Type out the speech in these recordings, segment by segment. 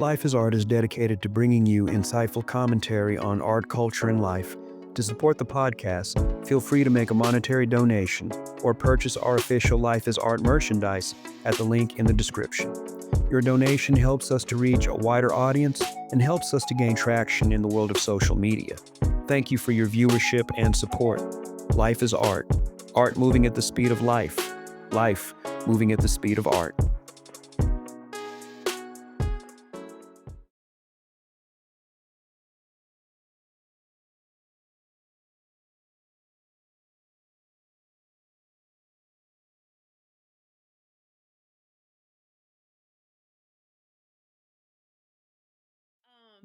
Life is Art is dedicated to bringing you insightful commentary on art, culture, and life. To support the podcast, feel free to make a monetary donation or purchase our official Life is Art merchandise at the link in the description. Your donation helps us to reach a wider audience and helps us to gain traction in the world of social media. Thank you for your viewership and support. Life is Art. Art moving at the speed of life. Life moving at the speed of art.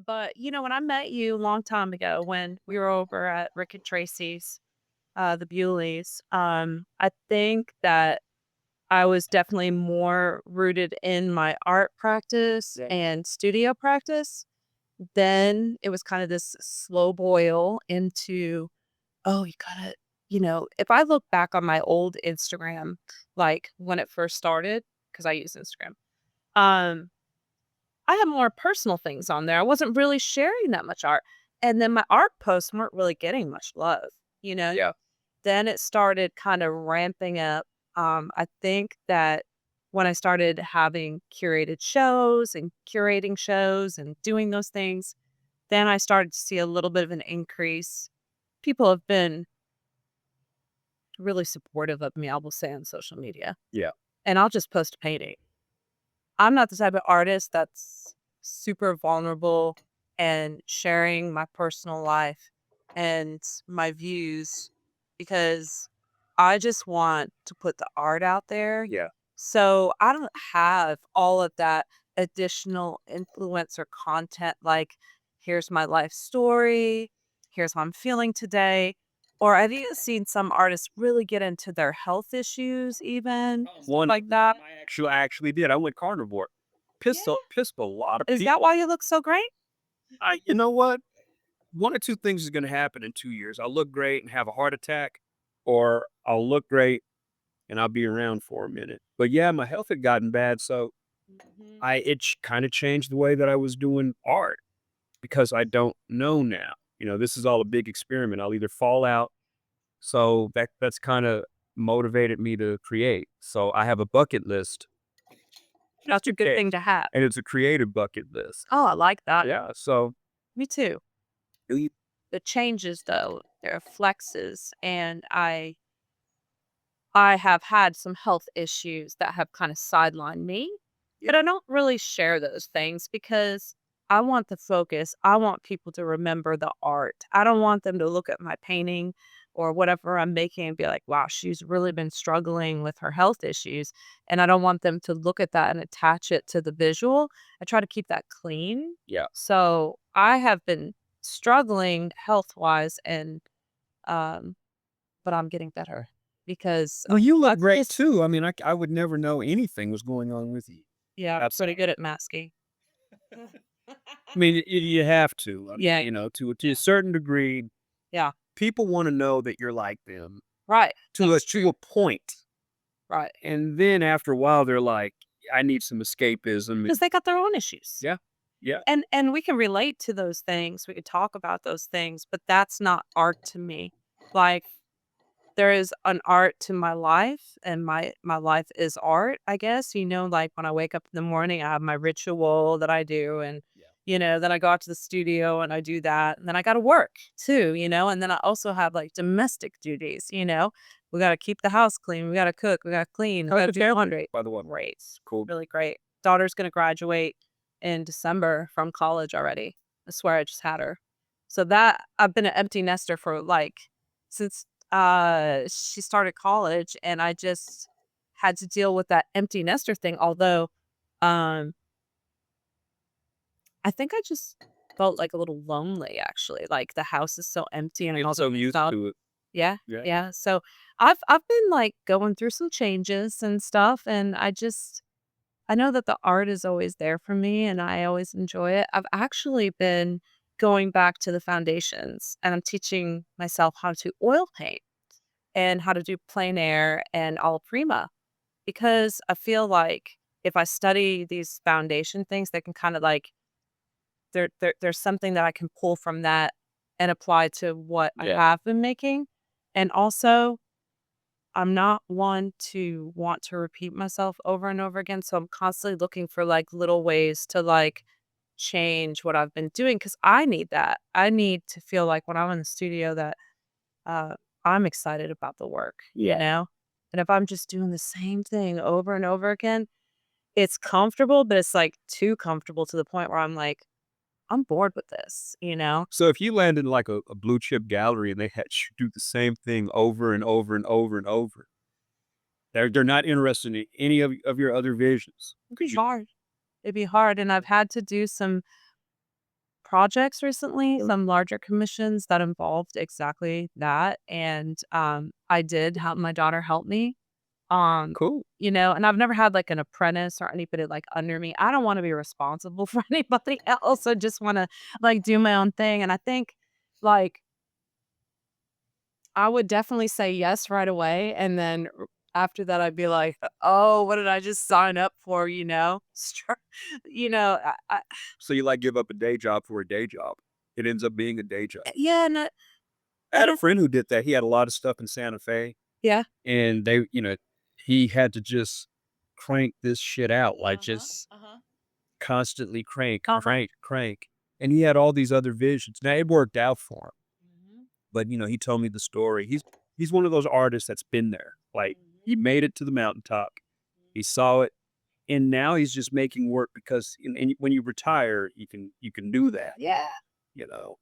But when I met you a long time ago when we were over at Rick and Tracy's, the Bewleys, I think that I was definitely more rooted in my art practice and studio practice. Then it was kind of this slow boil into, oh, you gotta, if I look back on my old Instagram, like when it first started, because I use Instagram, um, I have more personal things on there. I wasn't really sharing that much art. And then my art posts weren't really getting much love, you know? Yeah. Then it started kind of ramping up. I think that when I started having curated shows and curating shows and doing those things, then I started to see a little bit of an increase. People have been really supportive of me, I will say, on social media. Yeah. And I'll just post a painting. I'm not the type of artist that's super vulnerable and sharing my personal life and my views because I just want to put the art out there. Yeah. So I don't have all of that additional influencer content like, here's my life story, here's how I'm feeling today. Or I've even seen some artists really get into their health issues, even stuff One like that. I actually did. I went carnivore. Pissed a lot of Is that people. why you look so great? You know what? One or two things is going to happen in 2 years. I'll look great and have a heart attack, or I'll look great and I'll be around for a minute. But yeah, my health had gotten bad, so Mhm. it kind of changed the way that I was doing art because I don't know now. This is all a big experiment. I'll either fall out, so that's kind of motivated me to create. So I have a bucket list. That's a good Okay. thing to have. And it's a creative bucket list. Oh, I like that. Yeah, so Me too. you The changes though, they're flexes, and I have had some health issues that have kind of sidelined me, yeah, but I don't really share those things because I want the focus. I want people to remember the art. I don't want them to look at my painting or whatever I'm making and be like, wow, she's really been struggling with her health issues. And I don't want them to look at that and attach it to the visual. I try to keep that clean. yeah. So I have been struggling health wise and um but I'm getting better because Well, you look that's great just too. I mean, I would never know anything was going on with you. yeah, pretty good at masking. I mean, you have to. Yeah, To a certain degree, yeah, people wanna know that you're like them right. to That's to true. a point, Right. and then after a while, they're like, "I need some escapism." Because they got their own issues. Yeah, yeah, And we can relate to those things. We could talk about those things, but that's not art to me. Like there is an art to my life and my life is art, I guess. Like when I wake up in the morning, I have my ritual that I do and yeah. then I go out to the studio and I do that. And then I got to work too, and then I also have like domestic duties. We got to keep the house clean, we got to cook, we got to clean, we How's got to the do family, laundry. by the way? Great. Cool. Really great. Daughter's going to graduate in December from college already. I swear I just had her. So that I've been an empty nester for like since she started college, and I just had to deal with that empty nester thing, although, um, I think I just felt, like, a little lonely, actually, like, the house is so empty and Get all the so used stuff. to it. Yeah, Yeah. yeah, so I've been, like, going through some changes and stuff, and I know that the art is always there for me, and I always enjoy it. I've actually been going back to the foundations, and I'm teaching myself how to oil paint and how to do plein air and all prima because I feel like if I study these foundation things, they can kind of like there's something that I can pull from that and apply to what I have been making. And also, I'm not one to want to repeat myself over and over again, so I'm constantly looking for, like, little ways to, like, change what I've been doing because I need that. I need to feel like when I'm in the studio that, uh, I'm excited about the work, you know? And if I'm just doing the same thing over and over again, it's comfortable, but it's, like, too comfortable to the point where I'm like, "I'm bored with this," you know? So if you land in like a blue chip gallery and they had you do the same thing over and over and over and over, they're not interested in any of your other visions. It'd be hard. It'd be hard, and I've had to do some projects recently, some larger commissions that involved exactly that, and, I did have my daughter help me, Cool. you know, and I've never had, like, an apprentice or anybody, like, under me. I don't wanna be responsible for anybody else. I just wanna, like, do my own thing, and I think, like, I would definitely say yes right away, and then after that, I'd be like, "Oh, what did I just sign up for?" You know? You know, So you like give up a day job for a day job. It ends up being a day job. yeah, no I had a friend who did that. He had a lot of stuff in Santa Fe yeah. and he had to just crank this shit out, like Uh-huh, just uh-huh. constantly crank, Uh-huh. crank, crank. And he had all these other visions. Now it worked out for him. Mhm, But he told me the story. He's one of those artists that's been there. Like mhm, he made it to the mountaintop. He mhm. saw it, and now he's just making work because when you retire, you can do that, Yeah. you know.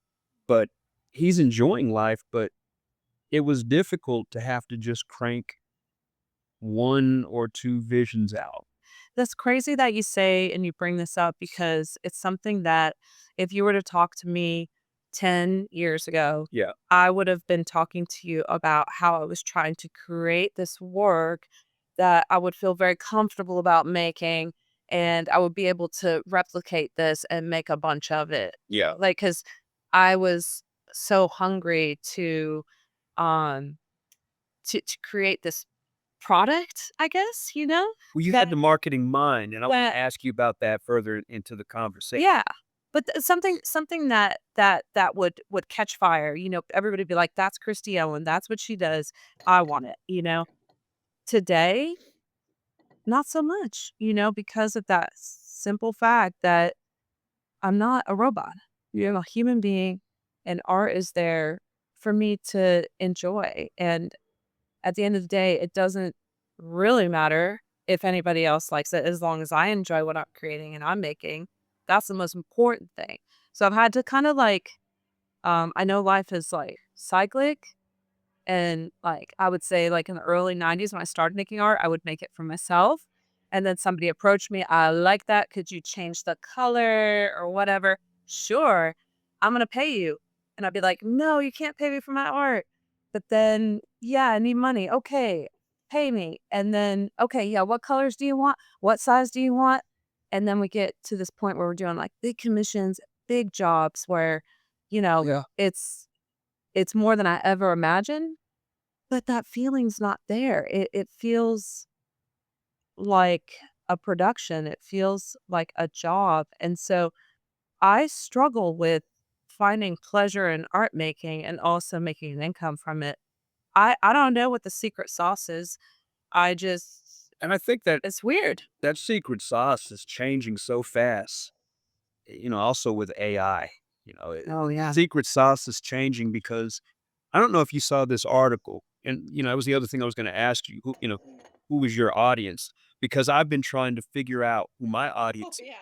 But he's enjoying life, but it was difficult to have to just crank one or two visions out. That's crazy that you say and you bring this up because it's something that if you were to talk to me 10 years ago, Yeah, I would have been talking to you about how I was trying to create this work that I would feel very comfortable about making and I would be able to replicate this and make a bunch of it. yeah. Like, cause I was so hungry um, to create this product, I guess, you know, Well, you that had the marketing mind, and I want to that ask you about that further into the conversation. yeah, but something that would catch fire, you know, everybody be like, "That's Christie Owen, that's what she does, I want it," you know? Today, not so much, you know, because of that simple fact that I'm not a robot. I'm a human being, and art is there for me to enjoy, and at the end of the day, it doesn't really matter if anybody else likes it as long as I enjoy what I'm creating and I'm making. That's the most important thing. So I've had to kind of like, I know life is like cyclic and, like, I would say, like, in the early '90s when I started making art, I would make it for myself, and then somebody approached me, "I like that, could you change the color or whatever?" "Sure, I'm gonna pay you." And I'd be like, "No, you can't pay me for my art." But then, "Yeah, I need money." "Okay, pay me." And then, "Okay, yeah, what colors do you want? What size do you want?" And then we get to this point where we're doing, like, big commissions, big jobs where, you know, Yeah. it's more than I ever imagined, but that feeling's not there. It feels like a production. It feels like a job. And so I struggle with finding pleasure in art making and also making an income from it. I don't know what the secret sauce is. I just And I think that it's weird. that secret sauce is changing so fast. Also with AI, Oh yeah. secret sauce is changing because I don't know if you saw this article, and that was the other thing I was going to ask you. Who was your audience? Because I've been trying to figure out who my Oh audience. yeah.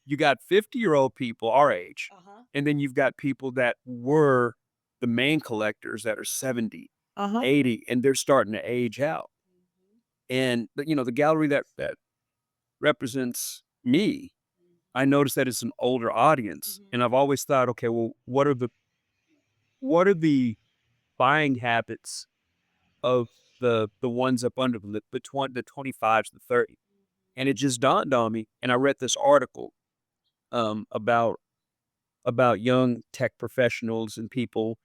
You got 50-year-old people our age, Uh-huh. and then you've got people that were the main collectors that are 70, Uh-huh. 80, and they're starting to age out. And the gallery that represents me, I noticed that it's an older audience, Mhm. and I've always thought, okay, well, what are the buying habits of the ones up under the 25s, the 30s? And it just dawned on me, and I read this article about young tech professionals and people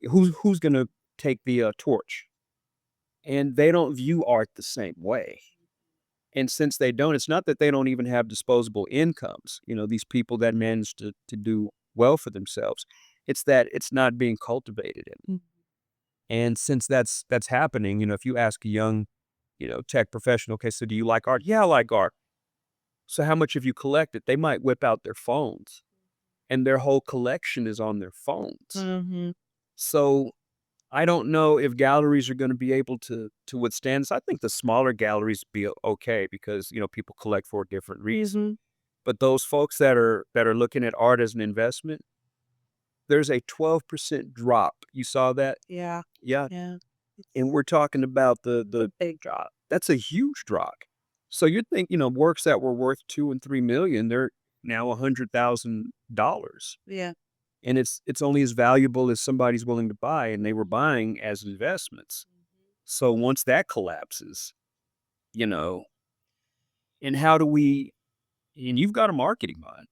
who's going to take the torch, and they don't view art the same way. And since they don't, it's not that they don't even have disposable incomes. These people that manage to do well for themselves. It's that it's not being cultivated in. Mm. And since that's happening, if you ask a young, tech professional, okay, so do you like art? Yeah, I like art. So how much have you collected? They might whip out their phones and their whole collection is on their phones. Mm-hmm. So I don't know if galleries are going to be able to withstand this. I think the smaller galleries be okay because people collect for a different reason. Mm-hmm. But those folks that are looking at art as an investment, there's a 12% drop. You saw that? Yeah. Yeah. Yeah. And we're talking about the Big drop. that's a huge drop. So you think, works that were worth 2 and 3 million, they're now $100,000. Yeah. And it's only as valuable as somebody's willing to buy, and they were buying as investments. So once that collapses, you know, and how do we and you've got a marketing mind.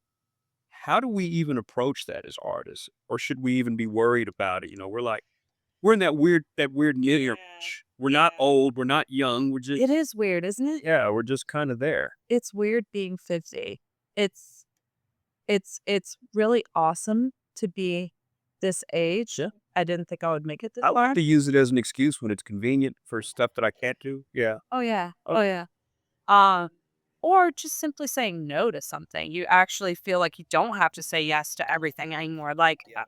How do we even approach that as artists? Or should we even be worried about it? We're in that weird near. We're not old, we're not young, we're just It is weird, isn't it? yeah, we're just kind of there. It's weird being 50. It's it's really awesome to be this age. Yeah. I didn't think I would make it this I like far. to use it as an excuse when it's convenient for stuff that I can't do. Yeah. Oh yeah. Oh, Oh yeah. Uh, or just simply saying no to something. You actually feel like you don't have to say yes to everything anymore. Like yeah.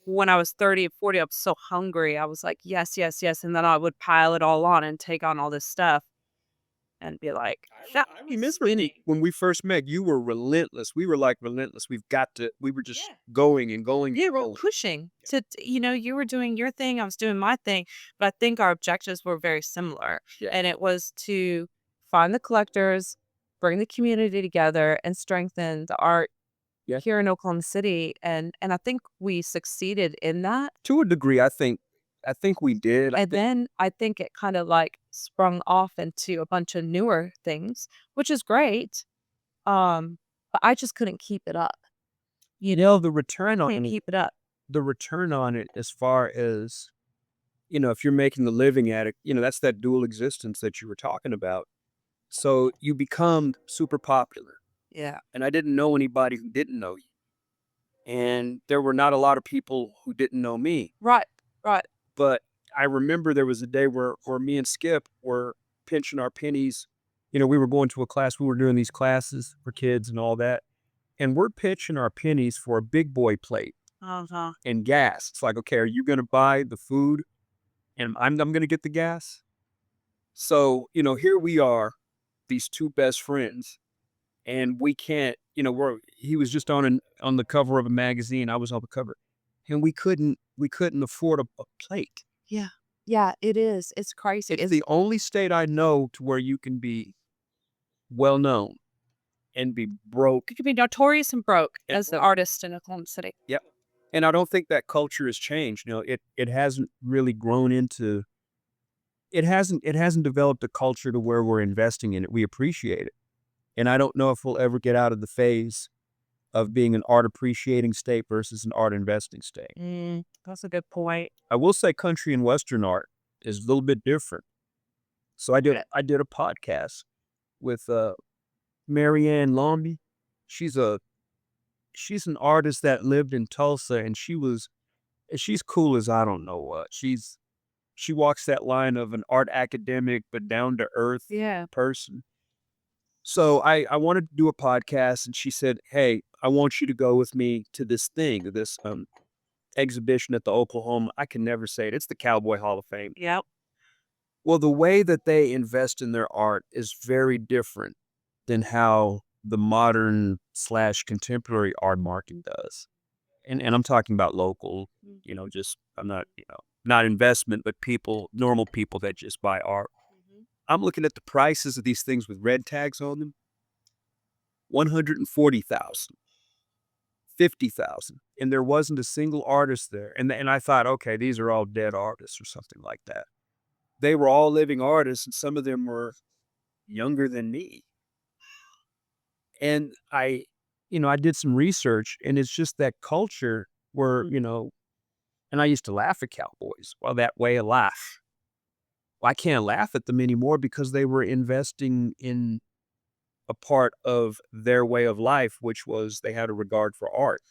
when I was 30 and 40, I was so hungry. I was like, yes, yes, yes. And then I would pile it all on and take on all this stuff and be like, "Shut I remember when we first met, you were relentless. We were like relentless. We were just going and going. yeah, And we're going. pushing you were doing your thing, I was doing my thing, but I think our objectives were very similar. Yeah. And it was to find the collectors, bring the community together, and strengthen the art Yeah. here in Oklahoma City. And I think we succeeded in that. To a degree, I think we did. And then I think it kind of like sprung off into a bunch of newer things, which is great. But I just couldn't keep it up. The return on Can't it, keep it up. as far as if you're making the living at it, that's that dual existence that you were talking about. So you become super popular, Yeah. and I didn't know anybody who didn't know you, and there were not a lot of people who didn't know me. Right. Right. But I remember there was a day where me and Skip were pinching our pennies. We were going to a class. We were doing these classes for kids and all that, and we're pitching our pennies for a big boy plate Uh-huh. and gas. It's like, okay, are you going to buy the food, and I'm going to get the gas? So here we are, these two best friends, and we can't. He was just on the cover of a magazine. I was on the cover, and we couldn't afford a plate. Yeah. Yeah, it is. It's crazy. It's the only state I know to where you can be well known and be broke. You could be notorious and broke And as the artist in Oklahoma City. Yep. And I don't think that culture has changed. It hasn't really grown into it hasn't developed a culture to where we're investing in it. We appreciate it. And I don't know if we'll ever get out of the phase of being an art appreciating state versus an art investing state. That's a good point. I will say country and western art is a little bit different. So I did a podcast with Marianne Lomby. She's an artist that lived in Tulsa, and she's cool as I don't know what. She walks that line of an art academic but down to earth Yeah. person. So I wanted to do a podcast, and she said, "Hey, I want you to go with me to this exhibition at the Oklahoma." I can never say it. It's the Cowboy Hall of Fame. Yep. Well, the way that they invest in their art is very different than how the modern slash contemporary art market does. And I'm talking about local, just I'm not investment, but normal people that just buy art. I'm looking at the prices of these things with red tags on them. 140,000, 50,000, and there wasn't a single artist there. And I thought, okay, these are all dead artists or something like that. They were all living artists, and some of them were younger than me. And I did some research, and it's just that culture where, and I used to laugh at cowboys. Well, that way of life. Well, I can't laugh at them anymore because they were investing in a part of their way of life, which was they had a regard for art.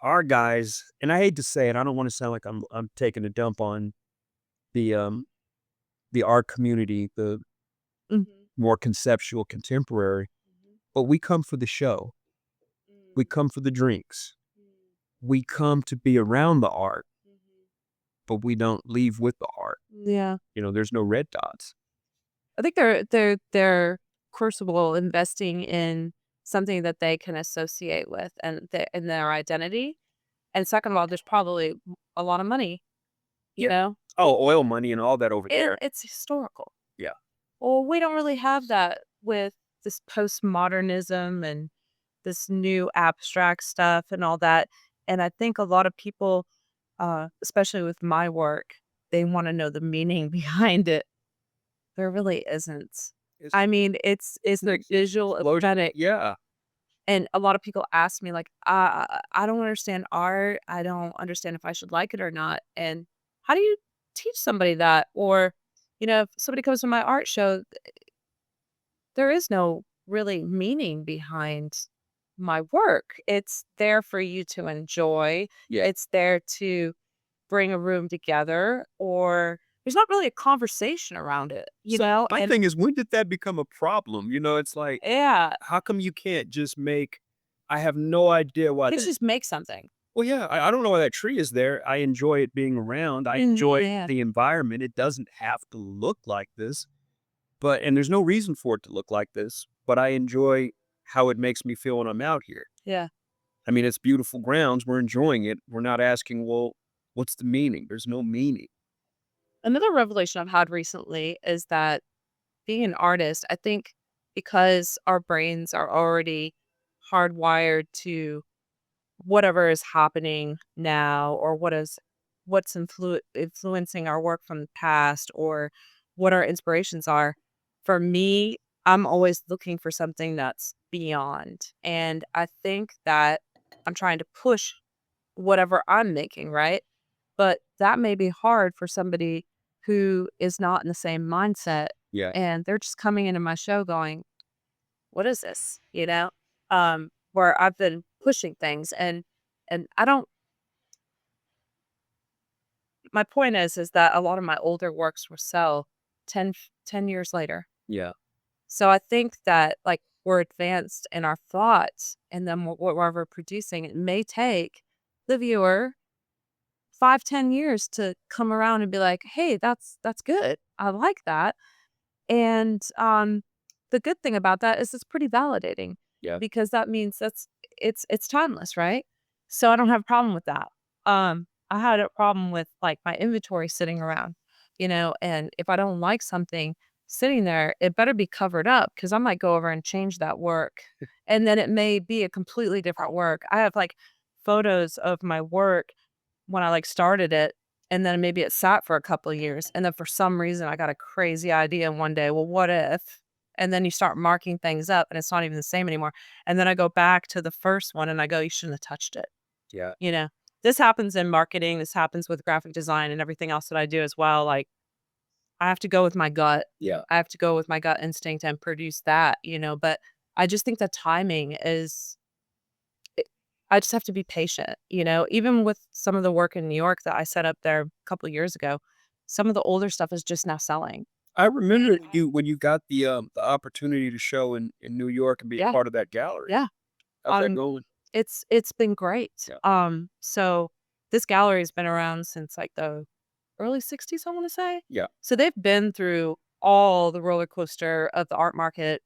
our guys, and I hate to say it, I don't want to sound like I'm taking a dump on the um the art community, the Mhm. more conceptual contemporary, Mhm. but we come for the show. We Mm. come for the drinks. Mm. We come to be around the art, Mhm. but we don't leave with the art. Yeah. There's no red dots. I think they're crucible investing in something that they can associate with and in their identity. And second of all, there's probably a lot of money, you Yeah. know? Oh, oil money and all that over It there. it's historical. Yeah. Well, we don't really have that with this postmodernism and this new abstract stuff and all that. And I think a lot of people, especially with my work, they want to know the meaning behind it. There really isn't. It's I mean, it's the visual explosion. aesthetic, Yeah. and a lot of people ask me like, I don't understand art. I don't understand if I should like it or not." And how do you teach somebody that? Or, if somebody comes to my art show, there is no really meaning behind my work. It's there for you to enjoy. Yeah. It's there to bring a room together, or there's not really a conversation around it, So my And thing is, when did that become a problem? It's like, yeah, how come you can't just make I have no idea why kids just make something. well, yeah, I don't know why that tree is there. I enjoy it being around. I enjoy Yeah. the environment. It doesn't have to look like this, and there's no reason for it to look like this, but I enjoy how it makes me feel when I'm out here. Yeah. I mean, it's beautiful grounds. We're enjoying it. We're not asking, well, what's the meaning? There's no meaning. Another revelation I've had recently is that being an artist, I think because our brains are already hardwired to whatever is happening now, or what's influencing our work from the past, or what our inspirations are. For me, I'm always looking for something that's beyond. And I think that I'm trying to push whatever I'm making, right? But that may be hard for somebody who is not in the same mindset, Yeah. and they're just coming into my show going, "What is this?" Where I've been pushing things, and I don't my point is that a lot of my older works will sell 10 years later. Yeah. So I think that, like, we're advanced in our thoughts, and then what we're producing, it may take the viewer 5, 10 years to come around and be like, "Hey, that's good. I like that." And, the good thing about that is it's pretty validating, Yeah. because that means it's timeless, right? So I don't have a problem with that. I had a problem with, like, my inventory sitting around, and if I don't like something sitting there, it better be covered up, because I might go over and change that work, and then it may be a completely different work. I have, like, photos of my work when I, like, started it, and then maybe it sat for a couple of years, and then for some reason, I got a crazy idea one day, "Well, what if?" And then you start marking things up, and it's not even the same anymore, and then I go back to the first one, and I go, "You shouldn't have touched it." Yeah. You know? This happens in marketing, this happens with graphic design and everything else that I do as well, like, I have to go with my gut. Yeah. I have to go with my gut instinct and produce that, but I just think the timing is it I just have to be patient, Even with some of the work in New York that I set up there a couple years ago, some of the older stuff is just now selling. I remember when you got the opportunity to show in New York and be a Yeah, part of that gallery. yeah. How's that Um, going? it's been great. Yeah. So this gallery's been around since, like, the early '60s, I wanna say. Yeah. So they've been through all the roller coaster of the art market,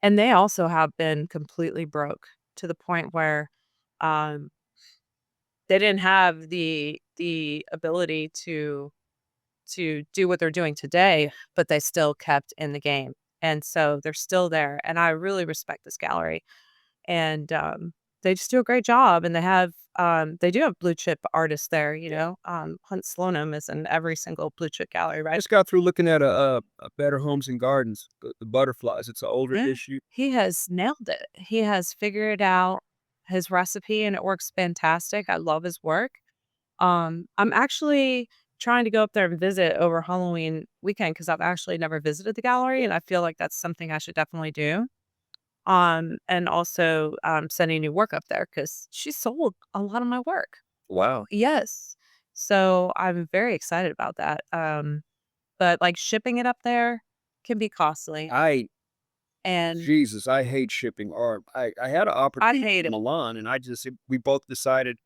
and they also have been completely broke to the point where, um, they didn't have the ability to do what they're doing today, but they still kept in the game, and so they're still there, and I really respect this gallery, and, they just do a great job, and they do have blue chip artists there, Yeah. Hunt Slonim is in every single blue chip gallery, right? Just got through looking at a Better Homes and Gardens, the butterflies. It's an older Yeah. issue. He has nailed it. He has figured out his recipe, and it works fantastic. I love his work. I'm actually trying to go up there and visit over Halloween weekend, because I've actually never visited the gallery, and I feel like that's something I should definitely do. And also sending new work up there because she sold a lot of my work. Wow. Yes. So I'm very excited about that. But like shipping it up there can be costly. I And Jesus, I hate shipping art. I had an I opportunity hate in it. Milan, and we both decided,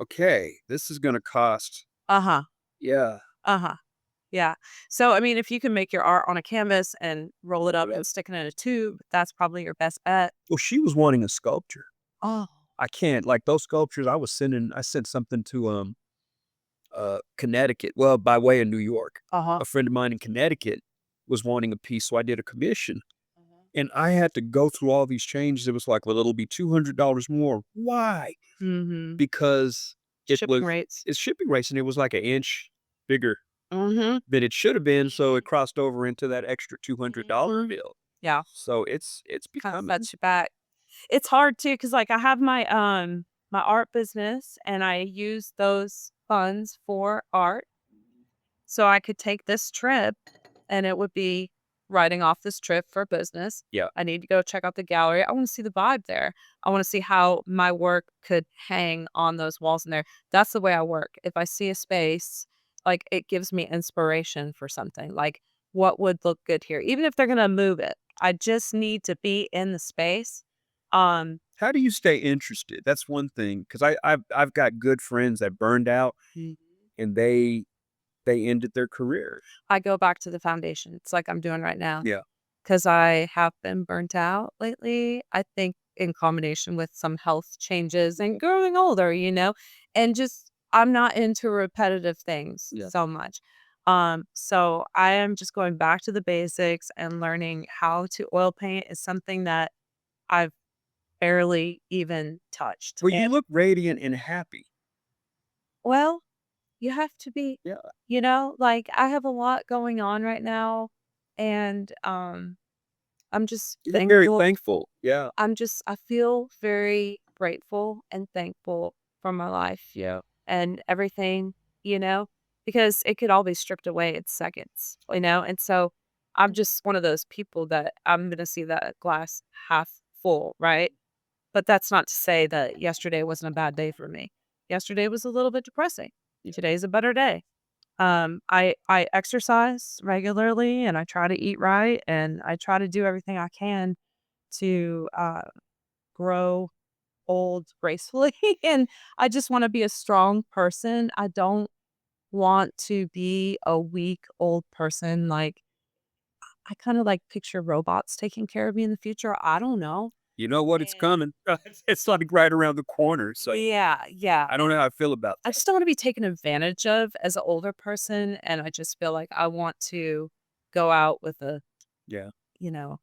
okay, this is going to cost. Uh huh. Yeah. Uh huh. Yeah. So, I mean, if you can make your art on a canvas and roll it up and stick it in a tube, that's probably your best bet. Well, she was wanting a sculpture. Oh. I can't like those sculptures. I sent something to Connecticut. Well, by way of New York. Uh huh. A friend of mine in Connecticut was wanting a piece, so I did a commission. And I had to go through all these changes. It was like, well, it'll be $200 more. Why? Mm-hmm. Because it Shipping was rates. it's shipping rates, and it was like an inch bigger Mm-hmm. than it should have been. So it crossed over into that extra $200 Mhm. bill. Yeah. So it's Kind of becoming. sets you back. It's hard too, cause like, I have my art business, and I use those funds for art, so I could take this trip, and it would be writing off this trip for business. Yeah. I need to go check out the gallery. I wanna see the vibe there. I wanna see how my work could hang on those walls in there. That's the way I work. If I see a space, like, it gives me inspiration for something, like, what would look good here? Even if they're gonna move it, I just need to be in the space. Um How do you stay interested? That's one thing, 'cause I've got good friends that burned out, and they ended their careers. I go back to the foundation. It's like I'm doing right now. Yeah. 'Cause I have been burnt out lately, I think in combination with some health changes and growing older, and just I'm not into repetitive things Yeah. so much. So I am just going back to the basics and learning how to oil paint is something that I've barely even touched. Well, you look radiant and happy. Well, you have to be, Yeah. like I have a lot going on right now, and I'm just You look very thankful. thankful. Yeah. I feel very grateful and thankful for my life. Yeah. And everything, you know, because it could all be stripped away in seconds. And so I'm just one of those people that I'm going to see that glass half full, right? But that's not to say that yesterday wasn't a bad day for me. Yesterday was a little bit depressing. Today's a better day. I exercise regularly, and I try to eat right, and I try to do everything I can to grow old gracefully. And I just want to be a strong person. I don't want to be a weak old person. Like, I kind of like picture robots taking care of me in the future. I don't know. You know what? It's coming. It's like right around the corner. So Yeah, yeah. I don't know how I feel about I that. just don't want to be taken advantage of as an older person. And I just feel like I want to go out with Yeah. you know,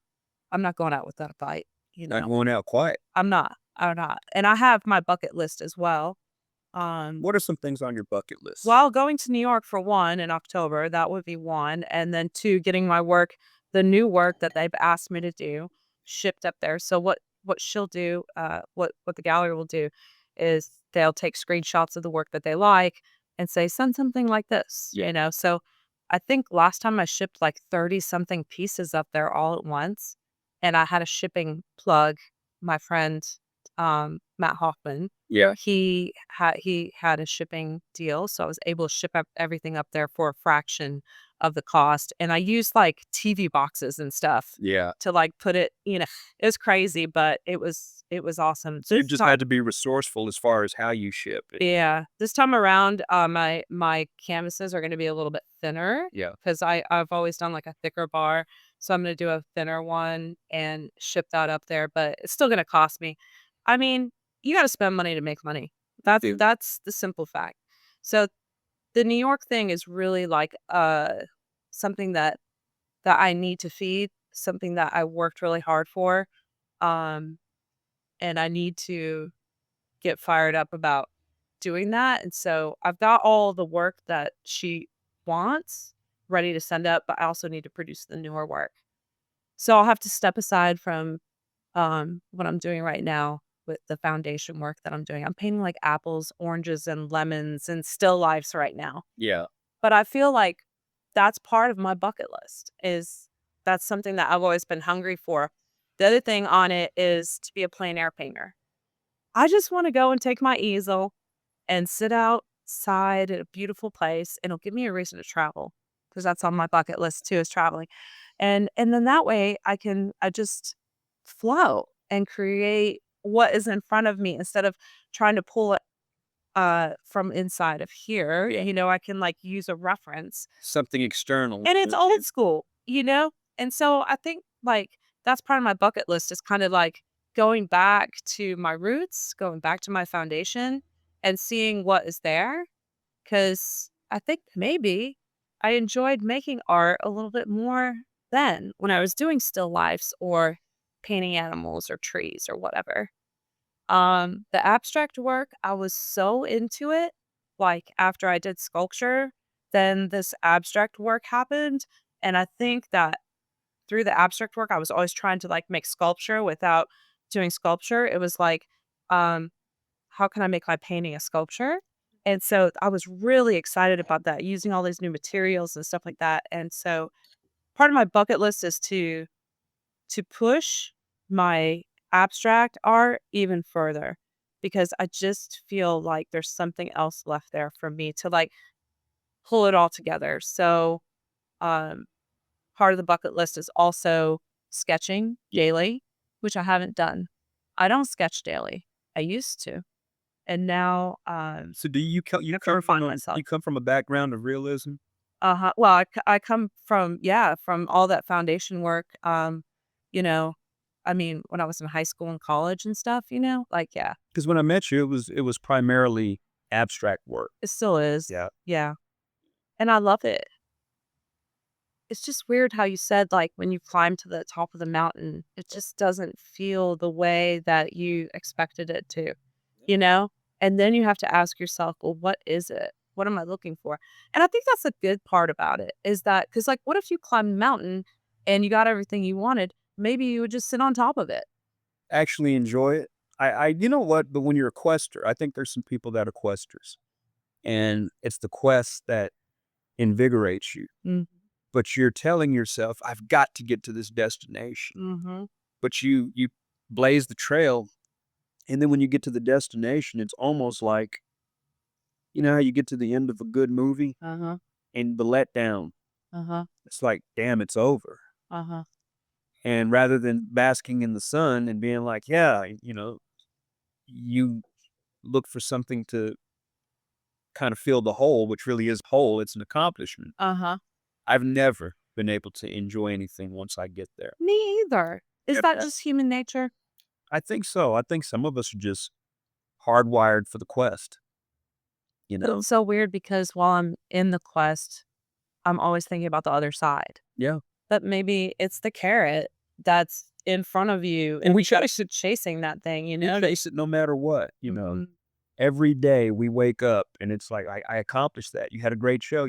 I'm not going out without a fight, you Not know. going out quiet. I'm not. I'm not. And I have my bucket list as well. Um, What are some things on your bucket list? Well, going to New York for 1 in October, that would be 1, and then 2, getting my work the new work that they've asked me to do, shipped up there. So what she'll do, what the gallery will do is they'll take screenshots of the work that they like and say, "Send something like this," So I think last time I shipped like 30 something pieces up there all at once, and I had a shipping plug, my friend, Matt Hoffman. Yeah. He had a shipping deal, so I was able to ship up everything up there for a fraction of the cost, and I used, like, TV boxes and stuff Yeah. to, like, put it. It was crazy, but it was awesome. So you just had to be resourceful as far as how you ship it. Yeah, this time around, my canvases are gonna be a little bit thinner Yeah. because I've always done, like, a thicker bar, so I'm gonna do a thinner one and ship that up there, but it's still gonna cost me. I mean, you gotta spend money to make money. That's Dude. that's the simple fact. So, the New York thing is really, like, something that I need to feed, something that I worked really hard for, um, and I need to get fired up about doing that, and so I've got all the work that she wants ready to send up, but I also need to produce the newer work. So I'll have to step aside from, what I'm doing right now with the foundation work that I'm doing. I'm painting, like, apples, oranges, and lemons and still lifes right now, Yeah. but I feel like that's part of my bucket list is that's something that I've always been hungry for. The other thing on it is to be a plein air painter. I just want to go and take my easel and sit outside at a beautiful place, and it'll give me a reason to travel because that's on my bucket list too, is traveling. And then that way I just flow and create what is in front of me instead of trying to pull it from inside of here. Yeah. I can like use a reference. Something external. And it's old school. And so I think like that's part of my bucket list is kind of like going back to my roots, going back to my foundation and seeing what is there. Cause I think maybe I enjoyed making art a little bit more then when I was doing still lifes or painting animals or trees or whatever. The abstract work, I was so into it. Like after I did sculpture, then this abstract work happened. And I think that through the abstract work, I was always trying to like make sculpture without doing sculpture. It was like, um, how can I make my painting a sculpture? And so I was really excited about that, using all these new materials and stuff like that. And so part of my bucket list is to push my abstract art even further because I just feel like there's something else left there for me to like pull it all together. So, um, part of the bucket list is also sketching daily, which I haven't done. I don't sketch daily. I used to. And now, So do you I have to come refine from myself. a background of realism? Well, I come from, yeah, from all that foundation work. You know, I mean, when I was in high school and college and stuff, like, yeah, Because when I met you, it was primarily abstract work. it still is. Yeah. Yeah. And I love it. It's just weird how you said, like, when you climb to the top of the mountain, it just doesn't feel the way that you expected it to, you know? And then you have to ask yourself, well, what is it? What am I looking for? And I think that's a good part about it is that, because, like, what if you climbed the mountain and you got everything you wanted? Maybe you would just sit on top of it. Actually enjoy it. You know what? But when you're a quester, I think there's some people that are questers, and it's the quest that invigorates you. Mm But you're telling yourself, "I've got to get to this destination." hmm. But you blaze the trail, and then when you get to the destination, it's almost like how you get to the end of a good movie Uh huh. and the letdown. Uh huh. It's like, damn, it's over. Uh huh. And rather than basking in the sun and being like, yeah, you look for something to kind of fill the hole, which really is whole. It's an accomplishment. Uh huh. I've never been able to enjoy anything once I get there. Me either. Is Yep. that just human nature? I think so. I think some of us are just hardwired for the quest, you know? It's so weird because while I'm in the quest, I'm always thinking about the other side. Yeah. But maybe it's the carrot that's in front of you And we you gotta chase keep chasing that thing, you we know? chase it no matter what. Mhm. Every day we wake up and it's like, I accomplished that. You had a great show.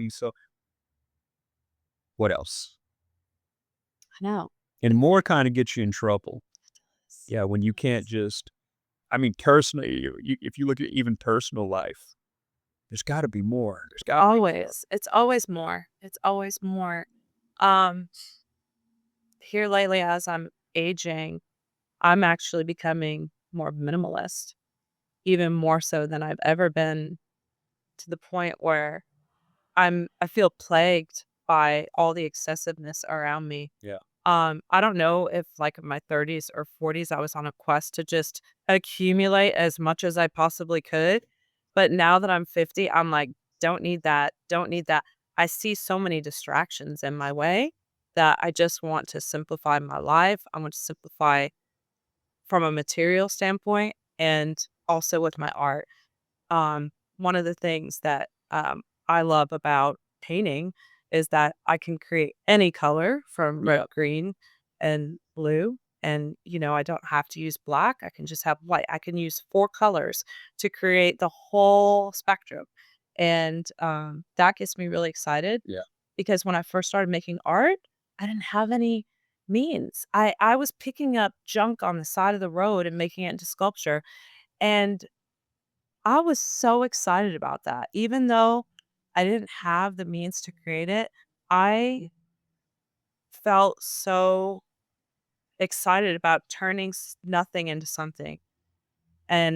What else? I know. And more kind of gets you in trouble. Yeah. When you can't just, I mean, personally, if you look at even personal life, there's got to be more. There's got to be more. Always. It's always more. It's always more. Um, Here lately as I'm aging, I'm actually becoming more minimalist, even more so than I've ever been, to the point where I feel plagued by all the excessiveness around me. Yeah. I don't know if like in my 30s or 40s I was on a quest to just accumulate as much as I possibly could. But now that I'm 50, I'm like, don't need that. Don't need that. I see so many distractions in my way that I just want to simplify my life. I want to simplify from a material standpoint and also with my art. One of the things that I love about painting is that I can create any color from red, green, and blue. And, I don't have to use black. I can just have white. I can use four colors to create the whole spectrum. And that gets me really excited Yeah. because when I first started making art, I didn't have any means. I was picking up junk on the side of the road and making it into sculpture. And I was so excited about that. Even though I didn't have the means to create it, I felt so excited about turning nothing into something. And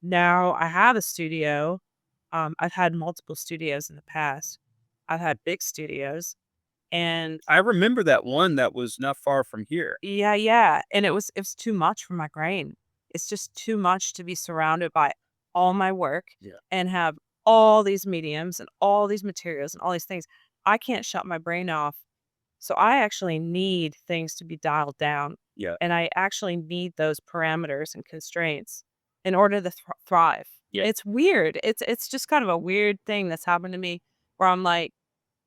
now I have a studio. I've had multiple studios in the past. I've had big studios, and I remember that one that was not far from here. yeah, yeah, and it was too much for my brain. It's just too much to be surrounded by all my work Yeah. and have all these mediums and all these materials and all these things. I can't shut my brain off. So I actually need things to be dialed down, Yeah. and I actually need those parameters and constraints in order to thrive. Yeah. It's weird. It's just kind of a weird thing that's happened to me where I'm like,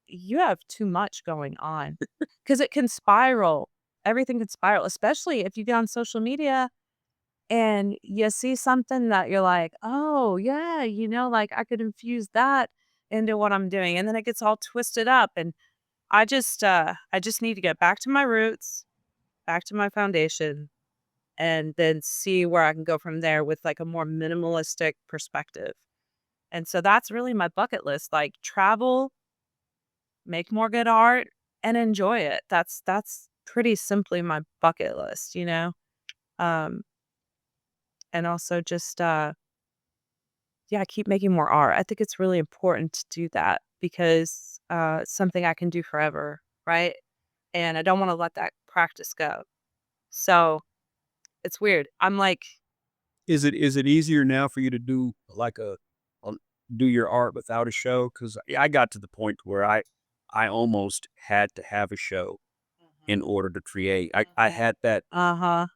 you have too much going on because it can spiral. Everything can spiral, especially if you get on social media and you see something that you're like, oh, yeah, like I could infuse that into what I'm doing. And then it gets all twisted up. And I just need to get back to my roots, back to my foundation, and then see where I can go from there with like a more minimalistic perspective. And so that's really my bucket list, like travel, make more good art, and enjoy it. That's pretty simply my bucket list. Um, and also just yeah, keep making more art. I think it's really important to do that because it's something I can do forever, right? And I don't want to let that practice go. So it's weird. I'm like, Is it easier now for you to do like a do your art without a show? Because I got to the point where I almost had to have a show in order to create. I had that uh huh.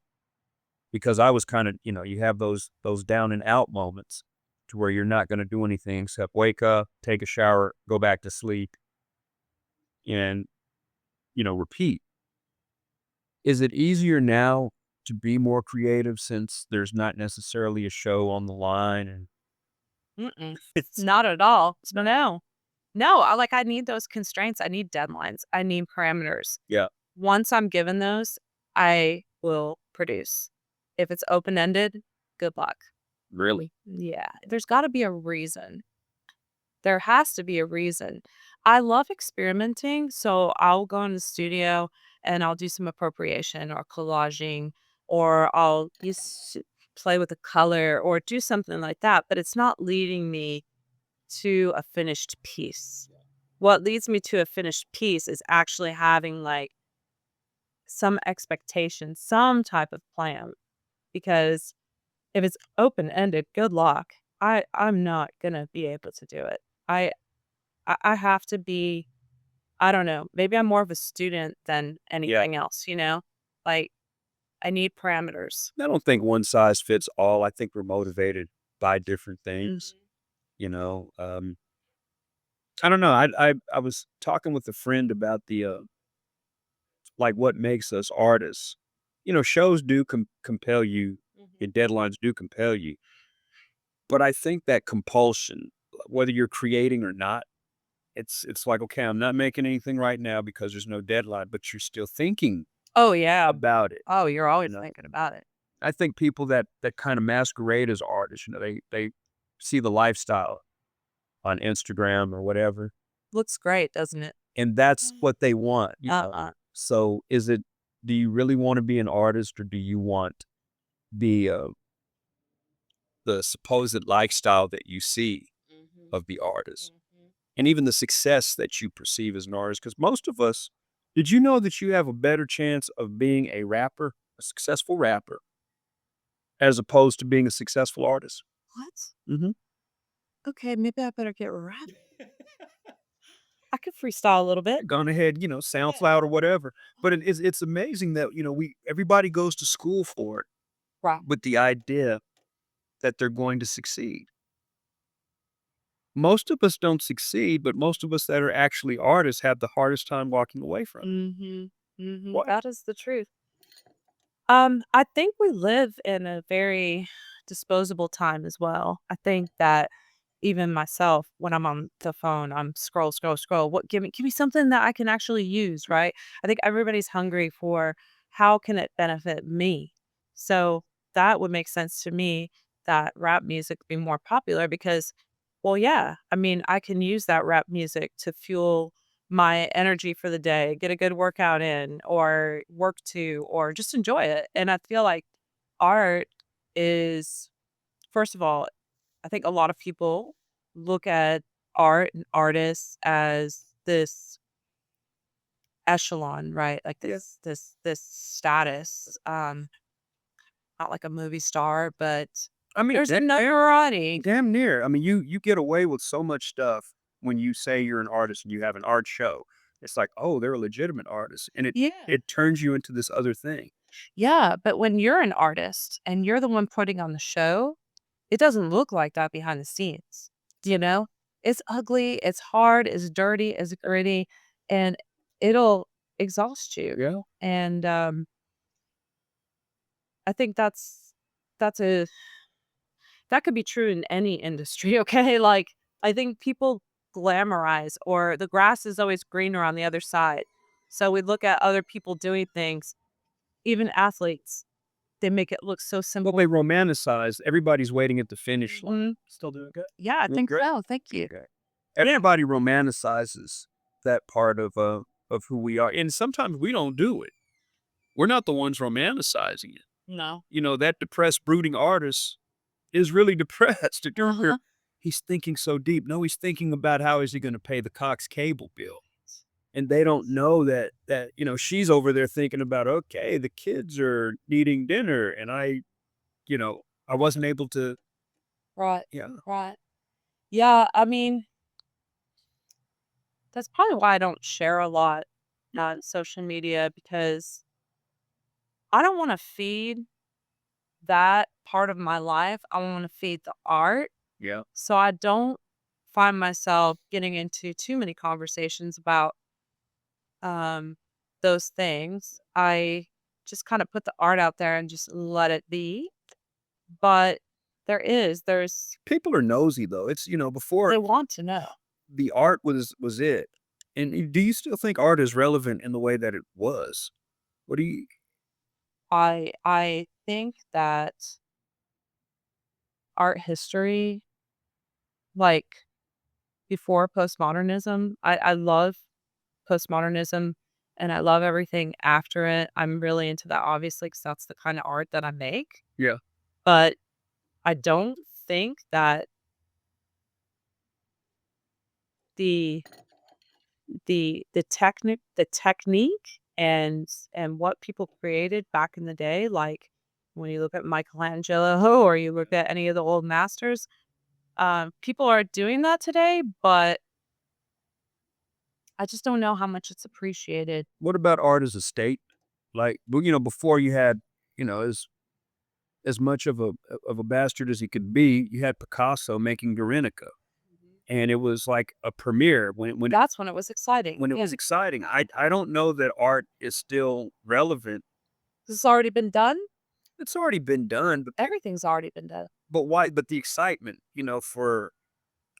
because I was kind of, you have those down and out moments to where you're not going to do anything except wake up, take a shower, go back to sleep, and repeat. Is it easier now to be more creative since there's not necessarily a show on the line and Mm-mm. it's Not at all. No, no. I need those constraints. I need deadlines. I need parameters. yeah, Once I'm given those, I will produce. If it's open ended, good luck. really? Yeah, there's got to be a reason. There has to be a reason. I love experimenting, so I'll go in the studio and I'll do some appropriation or collaging, or I'll play with the color or do something like that, but it's not leading me to a finished piece. What leads me to a finished piece is actually having like some expectation, some type of plan, because if it's open ended, good luck. I'm not gonna be able to do it. I I have to be, I don't know, maybe I'm more of a student than Yeah. anything else? Like, I need parameters. I don't think one size fits all. I think we're motivated by different things, Mhm. you know? I don't know. I was talking with a friend about like what makes us artists. Shows do compel you, Mhm. your deadlines do compel you. But I think that compulsion, whether you're creating or not, it's like, okay, I'm not making anything right now because there's no deadline, but you're still thinking Oh, yeah. about it. Oh, you're You always know, thinking about it. I think people that kind of masquerade as artists, they see the lifestyle on Instagram or whatever, Looks great, doesn't it? and that's what they want. Uh-uh. So do you really want to be an artist or do you want the uh the supposed lifestyle that you see Mhm. of the artist Mhm. and even the success that you perceive as an artist? Because most of us, did you know that you have a better chance of being a rapper, a successful rapper, as opposed to being a successful artist? What? Hmm. Okay, maybe I better get rap. I could freestyle a little bit. Gone ahead, SoundCloud or whatever. But it's amazing that we everybody goes to school for it Wow. with the idea that they're going to succeed. Most of us don't succeed, but most of us that are actually artists have the hardest time walking away from it. Mhm. Mhm. Why? That is the truth. I think we live in a very disposable time as well. I think that even myself, when I'm on the phone, I'm scroll, scroll, scroll. What give me something that I can actually use, right? I think everybody's hungry for how can it benefit me? So that would make sense to me that rap music be more popular because, well, yeah, I mean, I can use that rap music to fuel my energy for the day, get a good workout in, or work to, or just enjoy it. And I feel like art is, first of all, I think a lot of people look at art and artists as this echelon, right? Like this status. Not like a movie star, but I mean, there's notoriety. damn near. I mean, you get away with so much stuff when you say you're an artist and you have an art show. It's like, oh, they're a legitimate artist, and it Yeah. it turns you into this other thing. Yeah, but when you're an artist and you're the one putting on the show, it doesn't look like that behind the scenes, you know? It's ugly, it's hard, it's dirty, it's gritty, and it'll exhaust you. Yeah. And, I think that's a that could be true in any industry, okay? Like, I think people glamorize or the grass is always greener on the other side. So we look at other people doing things, even athletes, they make it look so Well, simple. they romanticize. Everybody's waiting at the finish line. Mhm. Still doing good. Yeah, I Doing think great. so. Thank you. Okay. Everybody romanticizes that part of who we are, and sometimes we don't do it. We're not the ones romanticizing it. No. You know, that depressed, brooding artist is really depressed. Uh-huh. He's thinking so deep. No, he's thinking about how is he going to pay the Cox cable bill, and they don't know that she's over there thinking about, okay, the kids are needing dinner, and I wasn't able to. Right. Yeah, Right. Yeah, I mean, that's probably why I don't share a lot on social media because I don't want to feed that part of my life. I want to feed the art. yeah. So I don't find myself getting into too many conversations about um those things. I just kind of put the art out there and just let it be. But there's People are nosy though. It's before they want to know. the art was it. And do you still think art is relevant in the way that it was? What do you? I think that art history, like before postmodernism, I love postmodernism and I love everything after it. I'm really into that, obviously, because that's the kind of art that I make. Yeah. But I don't think that the the technique and what people created back in the day, like when you look at Michelangelo or you look at any of the old masters, people are doing that today, but I just don't know how much it's appreciated. What about art as a state? Like, before you had, as much of a bastard as he could be, you had Picasso making Guernica, Mhm. and it was like a premiere That's when it was exciting. when it Yeah. was exciting. I don't know that art is still relevant. This has already been done. It's already been done, Everything's already been done. but why? But the excitement, for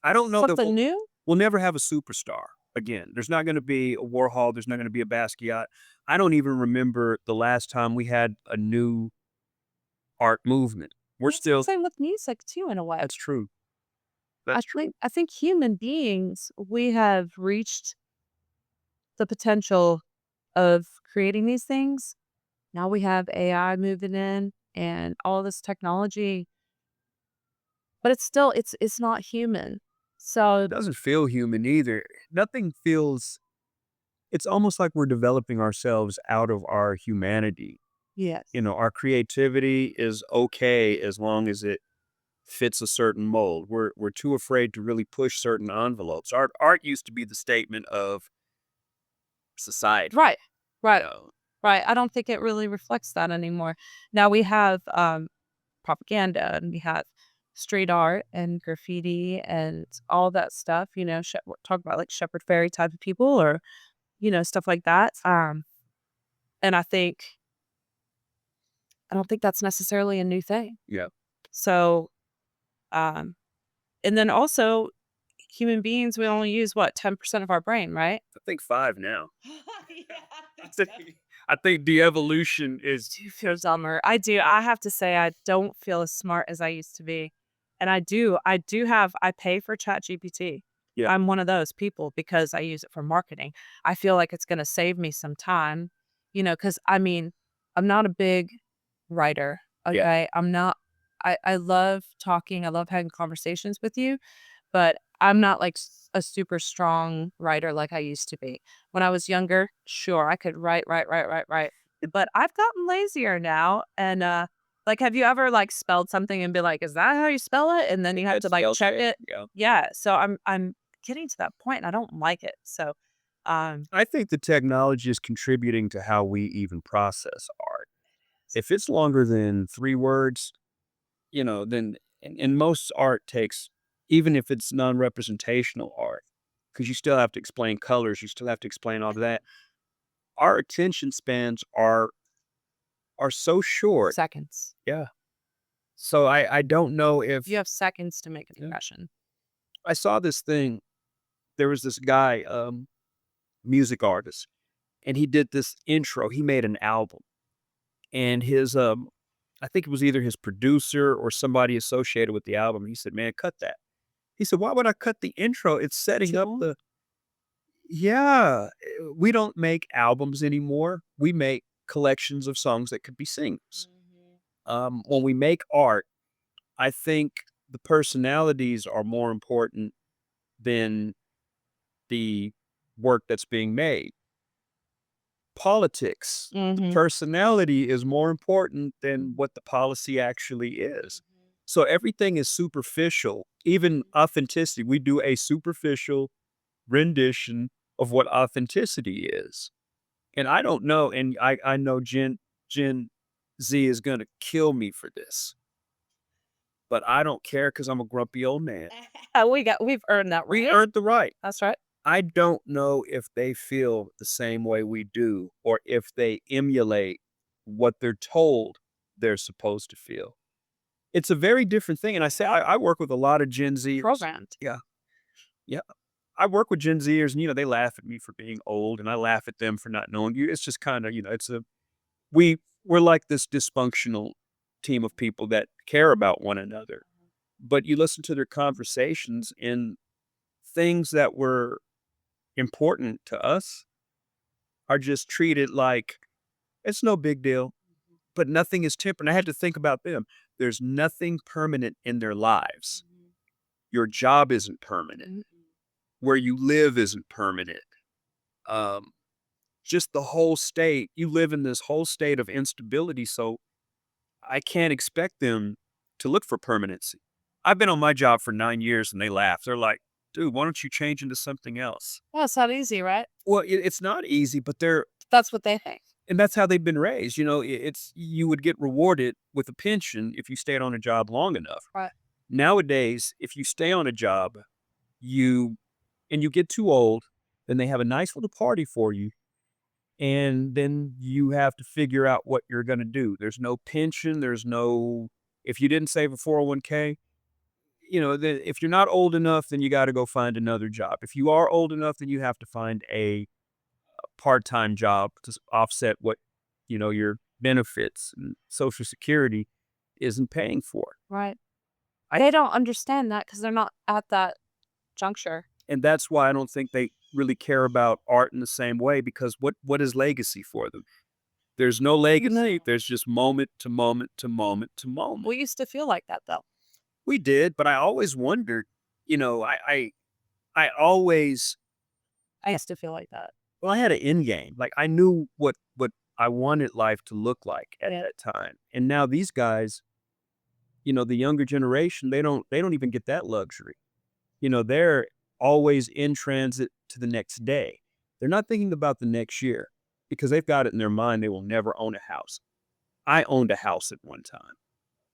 I don't know that Something new? we'll never have a superstar again. There's not going to be a Warhol. There's not going to be a Basquiat. I don't even remember the last time we had a new art movement. We're It's the still. same with music too, in a way. That's true. I That's true. think I think human beings, we have reached the potential of creating these things. Now we have AI moving in and all this technology, but it's not human. So It doesn't feel human either. Nothing feels. It's almost like we're developing ourselves out of our humanity. yes. Our creativity is okay as long as it fits a certain mold. We're too afraid to really push certain envelopes. Art used to be the statement of society. Right. You Right. know, Right. I don't think it really reflects that anymore. Now we have propaganda and we have street art and graffiti and all that stuff, talk about like Shepherd Fairy type of people or, stuff like that. And I don't think that's necessarily a new thing. yeah. So, um, and then also human beings, we only use what, 10% of our brain, right? I think 5 now. Yeah, I think I think de-evolution is. do feel dumber. I do. I have to say I don't feel as smart as I used to be. And I pay for Chat GPT. Yeah. I'm one of those people because I use it for marketing. I feel like it's gonna save me some time, because I mean, I'm not a big writer, Yeah. okay? I love talking, I love having conversations with you, but I'm not like a super strong writer like I used to be. When I was younger, sure, I could write, write, write, write, write. But I've gotten lazier now. And like, have you ever like spelled something and be like, "Is that how you spell it?" And then you have That's to like spell check check. it. Yeah. Yeah. So I'm getting to that point and I don't like it. So I think the technology is contributing to how we even process art. If it's longer than 3 words, then and most art takes, even if it's non-representational art, because you still have to explain colors, you still have to explain all of that. Our attention spans are so short. seconds. Yeah. So I don't know You if have seconds to make an yeah. impression. I saw this thing. There was this guy, music artist, and he did this intro. He made an album, and I think it was either his producer or somebody associated with the album. He said, "Man, cut that." He said, "Why would I cut the intro? It's setting Too up long? the." Yeah, we don't make albums anymore. We make collections of songs that could be singles. When we make art, I think the personalities are more important than the work that's being made. Politics, the Mhm. personality is more important than what the policy actually is. So everything is superficial, even authenticity. We do a superficial rendition of what authenticity is. And I don't know, and I know Gen Z is gonna kill me for this, but I don't care because 'cause I'm a grumpy old man. We've earned that We right. earned the right. That's right. I don't know if they feel the same way we do or if they emulate what they're told they're supposed to feel. It's a very different thing, and I say I work with a lot of Gen Zers. Programmed. Yeah, yeah. I work with Gen Zers, and, they laugh at me for being old, and I laugh at them for not knowing you. It's just kinda, it's a we we're like this dysfunctional team of people that care about one another, but you listen to their conversations and things that were important to us are just treated like it's no big deal, but nothing is temporary. I had to think about them. There's nothing permanent in their lives. Your job isn't permanent. Mhm. Where you live isn't permanent. Um, just the whole state. You live in this whole state of instability. So I can't expect them to look for permanency. I've been on my job for 9 years and they laugh. They're like, dude, why don't you change into something else? Well, it's not easy, right? Well, it's not easy, but That's what they think. and that's how they've been raised. It's you would get rewarded with a pension if you stayed on a job long enough. Right. Nowadays, if you stay on a job, you and you get too old, then they have a nice little party for you, and then you have to figure out what you're going to do. There's no pension. There's no if you didn't save a 401k. If you're not old enough, then you got to go find another job. If you are old enough, then you have to find a part-time job to offset what, your benefits and Social Security isn't paying for. Right. I They don't understand that because 'cause they're not at that juncture. and that's why I don't think they really care about art in the same way because what is legacy for them? There's no legacy. No. There's just moment to moment to moment to moment. We used to feel like that, though. We did, but I always wondered, I always I used to feel like that. well, I had an end game. Like I knew what I wanted life to look like at Yeah. that time. And now these guys, the younger generation, they don't even get that luxury. They're always in transit to the next day. They're not thinking about the next year because they've got it in their mind they will never own a house. I owned a house at one time.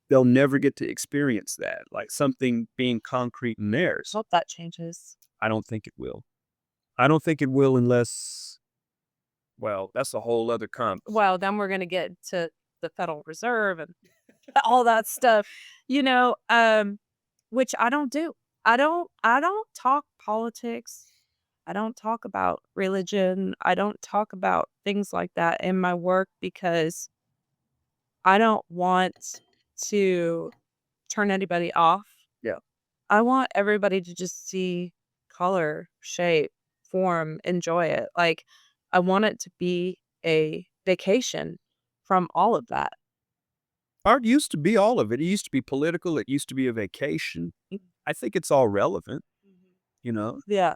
They'll never get to experience that, like something being concrete in theirs. Hope that changes. I don't think it will. I don't think it will unless, well, that's a whole other Well, then we're gonna get to the Federal Reserve and all that stuff, you know, um, which I don't do. I don't talk politics. I don't talk about religion. I don't talk about things like that in my work because I don't want to turn anybody off. Yeah. I want everybody to just see color, shape, form, enjoy it. Like, I want it to be a vacation from all of that. Art used to be all of it. It used to be political. It used to be a vacation. I think it's all relevant, Mhm. you know? Yeah.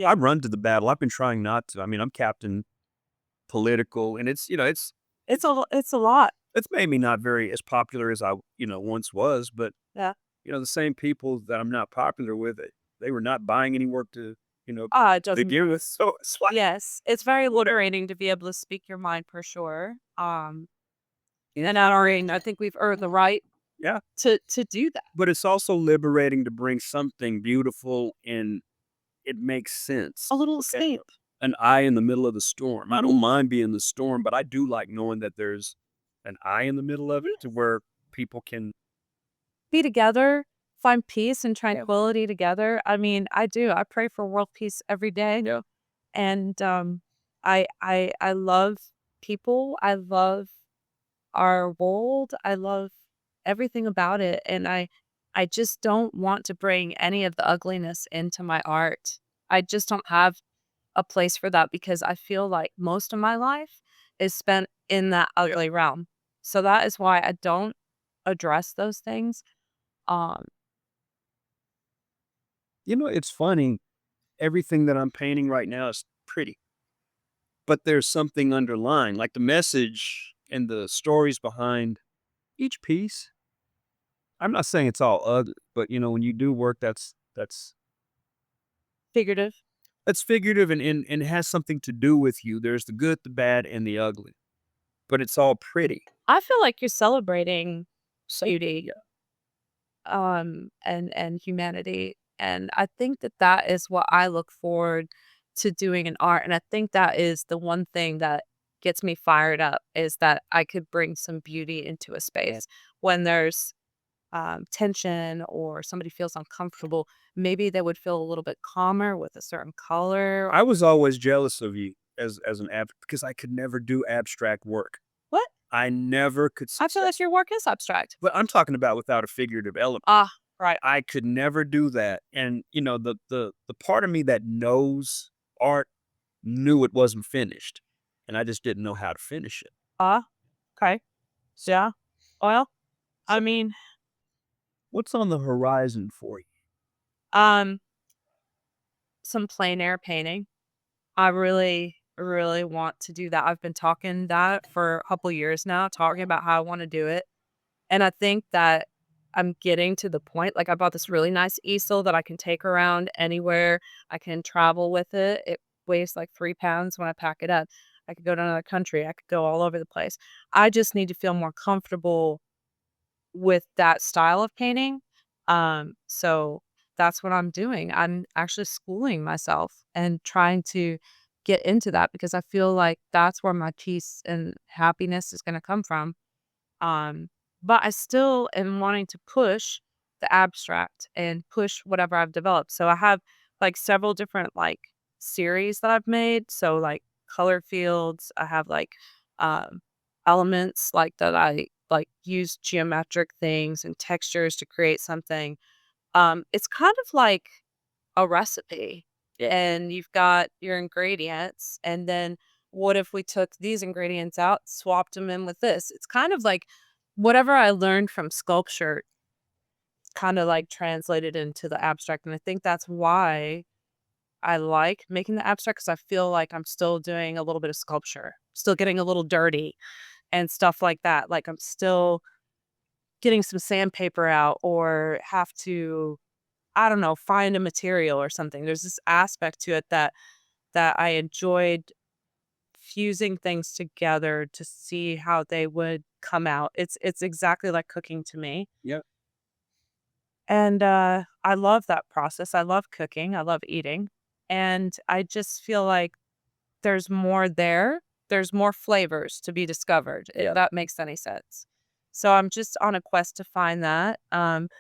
I Yeah. run to the battle. I've been trying not to. I mean, I'm captain political, and It's a lot. it's made me not very as popular as I, once was, but, Yeah. the same people that I'm not popular with, they were not buying any work you know, It doesn't. begin with, so it's like, Yes, it's very whatever. liberating to be able to speak your mind for sure. And at our age, I think we've earned the right Yeah, to do that. but it's also liberating to bring something beautiful and it makes sense, A little okay? escape. An eye in the middle of the storm. I don't mind being the storm, but I do like knowing that there's an eye in the middle of it to where people can. Be together, find peace and Yeah. tranquility together. I mean, I do. I pray for world peace every day. Yeah. And I love people. I love our world. I love everything about it. And I just don't want to bring any of the ugliness into my art. I just don't have a place for that because I feel like most of my life is spent in that ugly realm. So that is why I don't address those things. Um, It's funny. Everything that I'm painting right now is pretty, but there's something underlying, like the message and the stories behind each piece. I'm not saying it's all ugly, but when you do work Figurative. that's figurative and it has something to do with you. There's the good, the bad, and the ugly, but it's all pretty. I feel like you're celebrating So beauty, yeah. and humanity, and I think that that is what I look forward to doing in art, and I think that is the one thing that gets me fired up, is that I could bring some beauty into a Yeah. space when there's, tension or somebody feels uncomfortable, maybe they would feel a little bit calmer with a certain color. I was always jealous of you as an because I could never do abstract work. What? I never could I feel like your work is abstract. but I'm talking about without a figurative element. Ah, right. I could never do that, and, the part of me that knows art knew it wasn't finished, and I just didn't know how to finish it. Ah, okay. Yeah. Well, I So, mean, what's on the horizon for you? um, some plein air painting. I really, really want to do that. I've been talking that for a couple years now, talking about how I want to do it. And I think that I'm getting to the point, like I bought this really nice easel that I can take around anywhere. I can travel with it. It weighs like 3 pounds when I pack it up. I could go to another country. I could go all over the place. I just need to feel more comfortable with that style of painting. So that's what I'm doing. I'm actually schooling myself and trying to get into that because I feel like that's where my peace and happiness is going to come from. Um, but I still am wanting to push the abstract and push whatever I've developed. So I have like several different like series that I've made. So like color fields, I have like um elements like that I like use geometric things and textures to create something. It's kind of like a recipe and you've got your ingredients and then what if we took these ingredients out, swapped them in with this? It's kind of like whatever I learned from sculpture kind of like translated into the abstract. And I think that's why I like making the abstract because I feel like I'm still doing a little bit of sculpture, still getting a little dirty and stuff like that. Like I'm still getting some sandpaper out or have to, I don't know, find a material or something. There's this aspect to it that I enjoyed fusing things together to see how they would come out. It's exactly like cooking to me. Yeah. And I love that process. I love cooking. I love eating. And I just feel like there's more there. There's more flavors to be discovered, if Yeah. that makes any sense. So I'm just on a quest to find that. And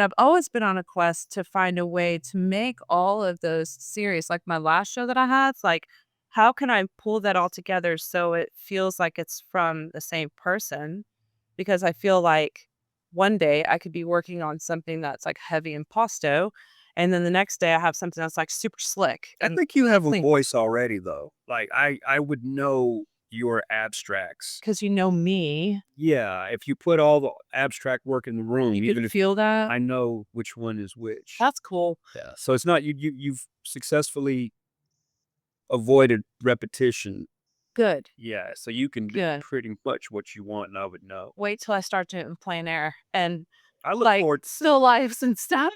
I've always been on a quest to find a way to make all of those series, like my last show that I had, it's like, how can I pull that all together so it feels like it's from the same person? Because I feel like one day I could be working on something that's like heavy impasto And then the next day I have something that's like super slick I and think you have a clean voice already, though. Like, I would know your abstracts. because you know me. Yeah, if you put all the abstract work in the room, You even could if feel that. I know which one is which. That's cool. Yeah, so it's not you've successfully avoided repetition. Good. Yeah, so you can do Good. pretty much what you want, and I would know. Wait till I start doing plein air and I look like forward still lifes and stuff.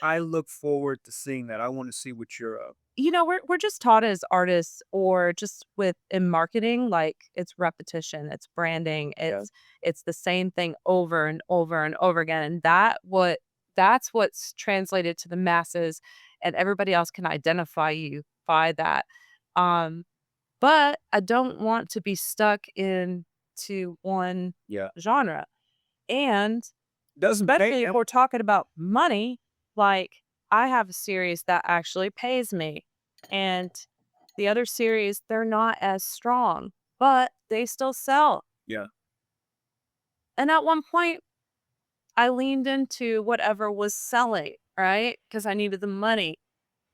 I look forward to seeing that. I wanna see what you're, We're just taught as artists or just with in marketing, like it's repetition, it's branding, yeah. it's the same thing over and over and over again. And that's what's translated to the masses and everybody else can identify you by that. Um, but I don't want to be stuck in to one Yeah. genre. And Doesn't pay especially if we're talking about money, like, I have a series that actually pays me, and the other series, they're not as strong, but they still sell. yeah. And at one point, I leaned into whatever was selling, right? Because I needed the money.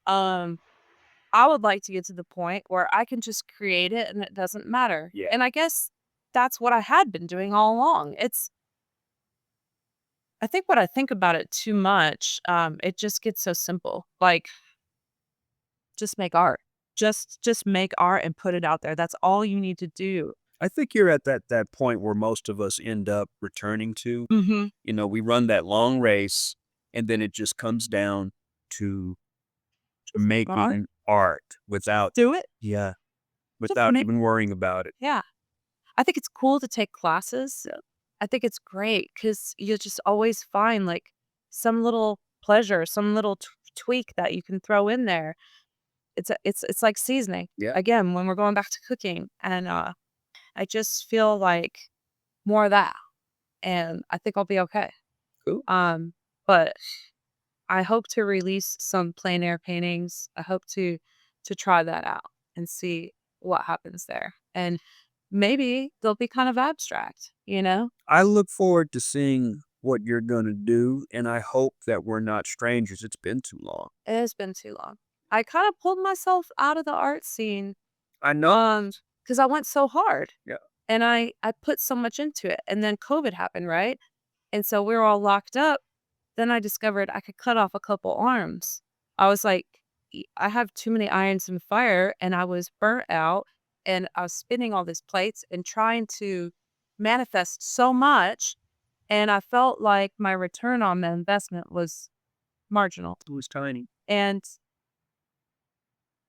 Um, I would like to get to the point where I can just create it and it doesn't matter. Yeah. And I guess that's what I had been doing all along. I think when I think about it too much, it just gets so simple. Like, just make art. Just make art and put it out there. That's all you need to do. I think you're at that point where most of us end up returning to. Mhm. You know, we run that long race, and then it just comes down to Just make art. making art without Do it. yeah, Just without make even worrying about it. Yeah. I think it's cool to take classes. I think it's great because you just always find, like, some little pleasure, some little tweak that you can throw in there. It's like seasoning. Yeah, Again, when we're going back to cooking, and, I just feel like more of that, and I think I'll be okay. cool. But I hope to release some plein air paintings. I hope to try that out and see what happens there. And maybe they'll be kind of abstract, you know? I look forward to seeing what you're gonna do, and I hope that we're not strangers. It's been too long. It has been too long. I kind of pulled myself out of the art scene I know. because I went so hard Yeah, and I put so much into it. And then COVID happened, right? And so we were all locked up. Then I discovered I could cut off a couple arms. I was like, I have too many irons in the fire, and I was burnt out, and I was spinning all these plates and trying to manifest so much, and I felt like my return on the investment was marginal. it was tiny. And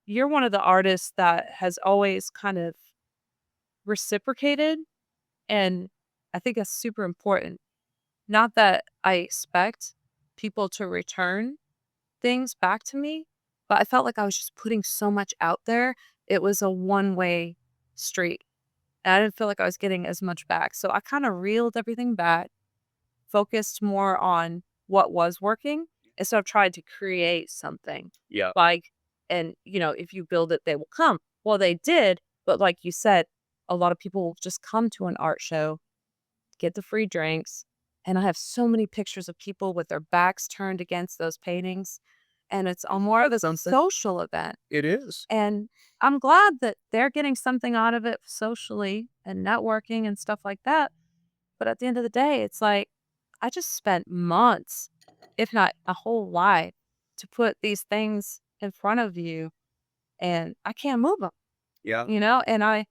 you're one of the artists that has always kind of reciprocated, and I think that's super important. Not that I expect people to return things back to me, but I felt like I was just putting so much out there. It was a one-way street. And I didn't feel like I was getting as much back. So I kind of reeled everything back, focused more on what was working instead of trying to create something. Yeah, Like, and if you build it, they will come. Well, they did, but like you said, a lot of people will just come to an art show, get the free drinks. And I have so many pictures of people with their backs turned against those paintings. And it's a more of a something. social event. It is. And I'm glad that they're getting something out of it socially and networking and stuff like that. But at the end of the day, it's like I just spent months, if not a whole life, to put these things in front of you, and I can't move them, Yeah. and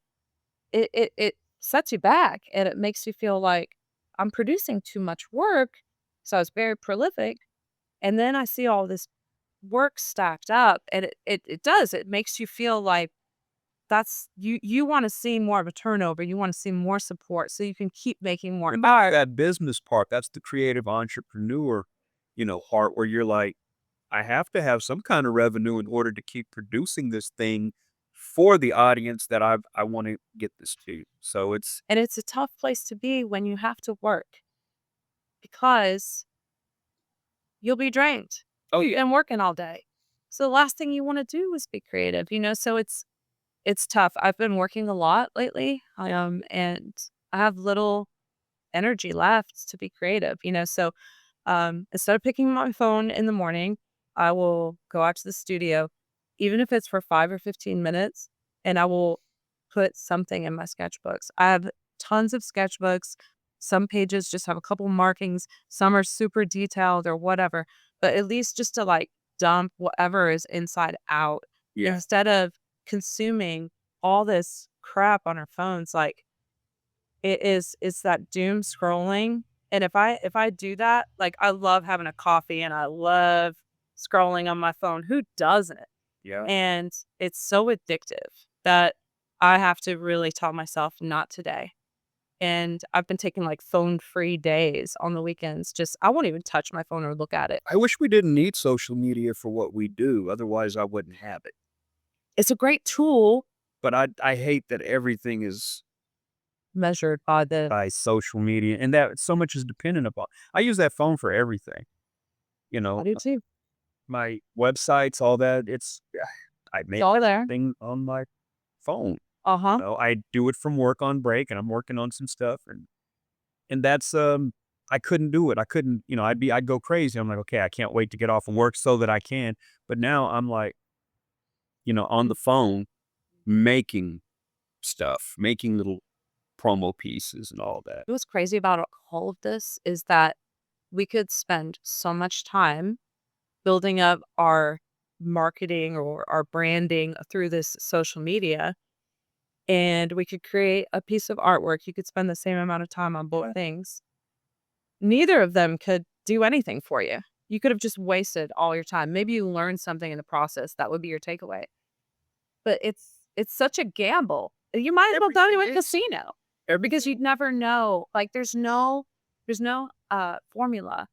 it sets you back and it makes you feel like I'm producing too much work. So I was very prolific. And then I see all this work stacked up and it does. It makes you feel like that's you want to see more of a turnover. You want to see more support so you can keep making more And art. that business part, that's the creative entrepreneur, part where you're like, I have to have some kind of revenue in order to keep producing this thing for the audience that I want to get this to. So it's And it's a tough place to be when you have to work because you'll be drained. oh You've yeah, been working all day. So the last thing you want to do is be creative. So it's tough. I've been working a lot lately, and I have little energy left to be creative. So instead of picking my phone in the morning, I will go out to the studio, even if it's for 5 or 15 minutes, and I will put something in my sketchbooks. I have tons of sketchbooks. Some pages just have a couple markings, some are super detailed or whatever, but at least just to like dump whatever is inside out instead of consuming all this crap on our phones. Like it's that doom scrolling. And if I do that, like I love having a coffee and I love scrolling on my phone. Who doesn't? Yeah. And it's so addictive that I have to really tell myself not today. And I've been taking like phone-free days on the weekends. Just I won't even touch my phone or look at it. I wish we didn't need social media for what we do. Otherwise, I wouldn't have it. It's a great tool But I hate that everything is measured by the by social media and that so much is dependent upon. I use that phone for everything. You I know, do too. my websites, all that. I It's make all there. things on my phone. Uh-huh. I do it from work on break, and I'm working on some stuff, and that's I couldn't do it. I couldn't, I'd go crazy. I'm like, okay, I can't wait to get off and work so that I can. But now I'm like, on the phone making stuff, making little promo pieces and all that. What's crazy about all of this is that we could spend so much time building up our marketing or our branding through this social media, and we could create a piece of artwork. You could spend the same amount of time on both things. Neither of them could do anything for you. You could have just wasted all your time. Maybe you learned something in the process. That would be your takeaway. But it's such a gamble. You might as well go to a casino because you'd never know. Like there's no formula,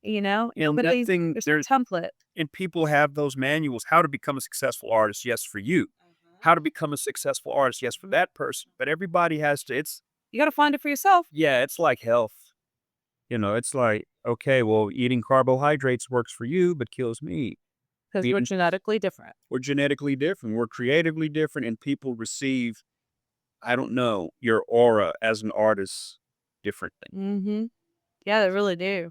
And but that thing, there's a template. and people have those manuals, how to become a successful artist, yes, for you. How to become a successful artist, yes, for that person. But everybody has to, You got to find it for yourself yeah, it's like health. It's like, okay, well, eating carbohydrates works for you, but kills me. because we're Eating, genetically different. we're genetically different. We're creatively different, and people receive, I don't know, your aura as an artist differently. Mm-hmm. Yeah, they really do.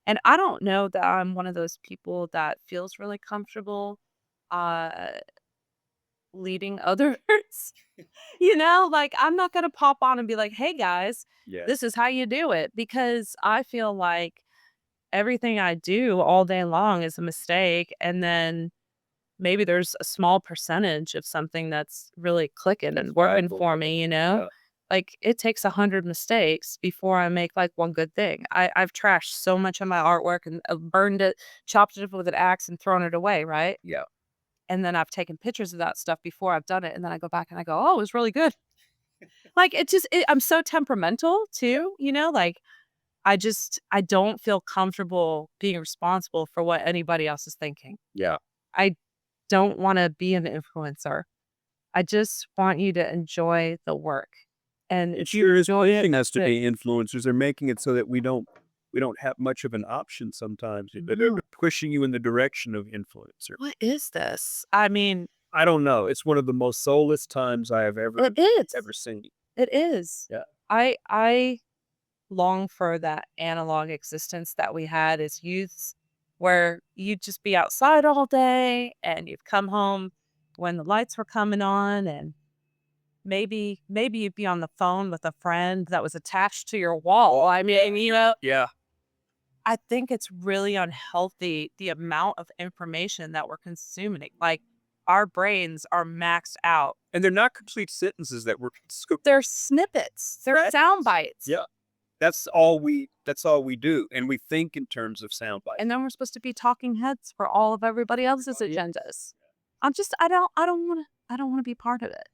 And I don't know that I'm one of those people that feels really comfortable uh leading others. Like I'm not gonna pop on and be like, hey guys, Yeah. this is how you do it. Because I feel like everything I do all day long is a mistake. And then maybe there's a small percentage of something that's really clicking and working valuable. for me. Yeah. Like it takes 100 mistakes before I make like one good thing. I've trashed so much of my artwork and burned it, chopped it up with an axe and thrown it away, right? Yeah. And then I've taken pictures of that stuff before I've done it, and then I go back and I go, "Oh, it was really good." Like, I'm so temperamental too, like, I don't feel comfortable being responsible for what anybody else is thinking. Yeah. I don't wanna be an influencer. I just want you to enjoy the work, and It if you sure is enjoy it, pushing us to good. be influencers. They're making it so that we don't have much of an option sometimes. They're No. pushing you in the direction of influencer. What is this? I mean, I don't know. It's one of the most soulless times I have it is. ever seen. It is. Yeah. I long for that analog existence that we had as youths where you'd just be outside all day and you'd come home when the lights were coming on and maybe you'd be on the phone with a friend that was attached to your wall. I mean, Yeah. I think it's really unhealthy the amount of information that we're consuming. Like our brains are maxed out. And they're not complete sentences that we're They're snippets. They're Right. sound bites. Yeah. That's all we do. And we think in terms of sound bites. And then we're supposed to be talking heads for all of everybody else's agendas. I don't want to be part of it.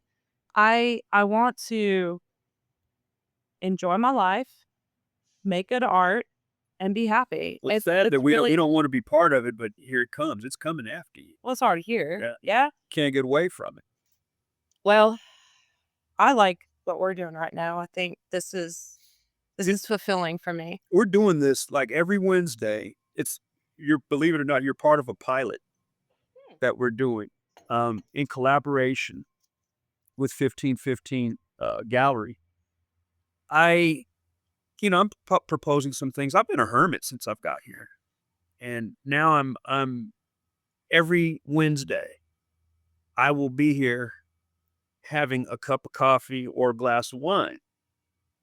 I want to enjoy my life, make good art, and be happy. Well, it's sad It's that we really don't want to be part of it, but here it comes. It's coming after you. well, it's already here. Yeah. Yeah. Can't get away from it. Well, I like what we're doing right now. I think this is fulfilling for me. We're doing this like every Wednesday. You're believe it or not, you're part of a pilot that we're doing in collaboration with 1515 Gallery. I'm proposing some things. I've been a hermit since I've got here, and now I'm every Wednesday, I will be here having a cup of coffee or a glass of wine.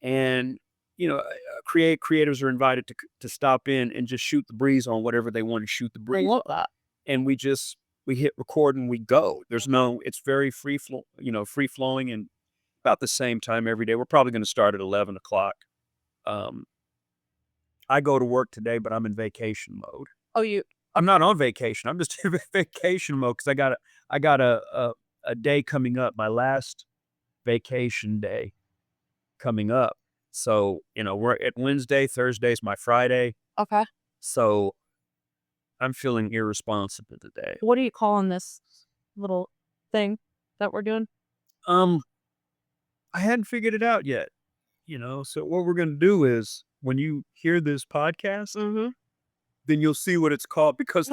And, creators are invited to stop in and just shoot the breeze on whatever they want to shoot the I breeze love on. that. And we hit record and we go. It's very free flowing and about the same time every day. We're probably going to start at 11 o'clock. Um, I go to work today, but I'm in vacation mode. Oh, you I'm not on vacation. I'm just in vacation mode because I got a day coming up, my last vacation day coming up. So, we're at Wednesday, Thursday's my Friday. okay? So I'm feeling irresponsible today. What are you calling this little thing that we're doing? Um, I hadn't figured it out yet, So what we're gonna do is when you hear this podcast, Mm-hmm. then you'll see what it's called because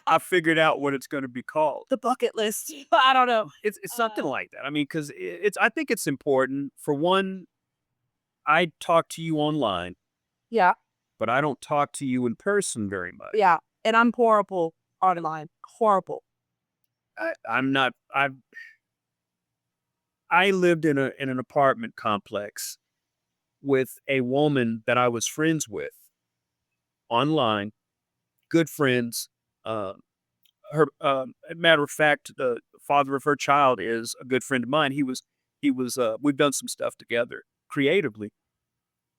I figured out what it's gonna be called. The bucket list. I don't know. It's something like that. I mean, because I think it's important. For one, I talk to you online, Yeah, but I don't talk to you in person very much. yeah. And I'm horrible online. Horrible. I'm not. I lived in an apartment complex with a woman that I was friends with online, good friends. Uh, matter of fact, the father of her child is a good friend of mine. We've done some stuff together creatively.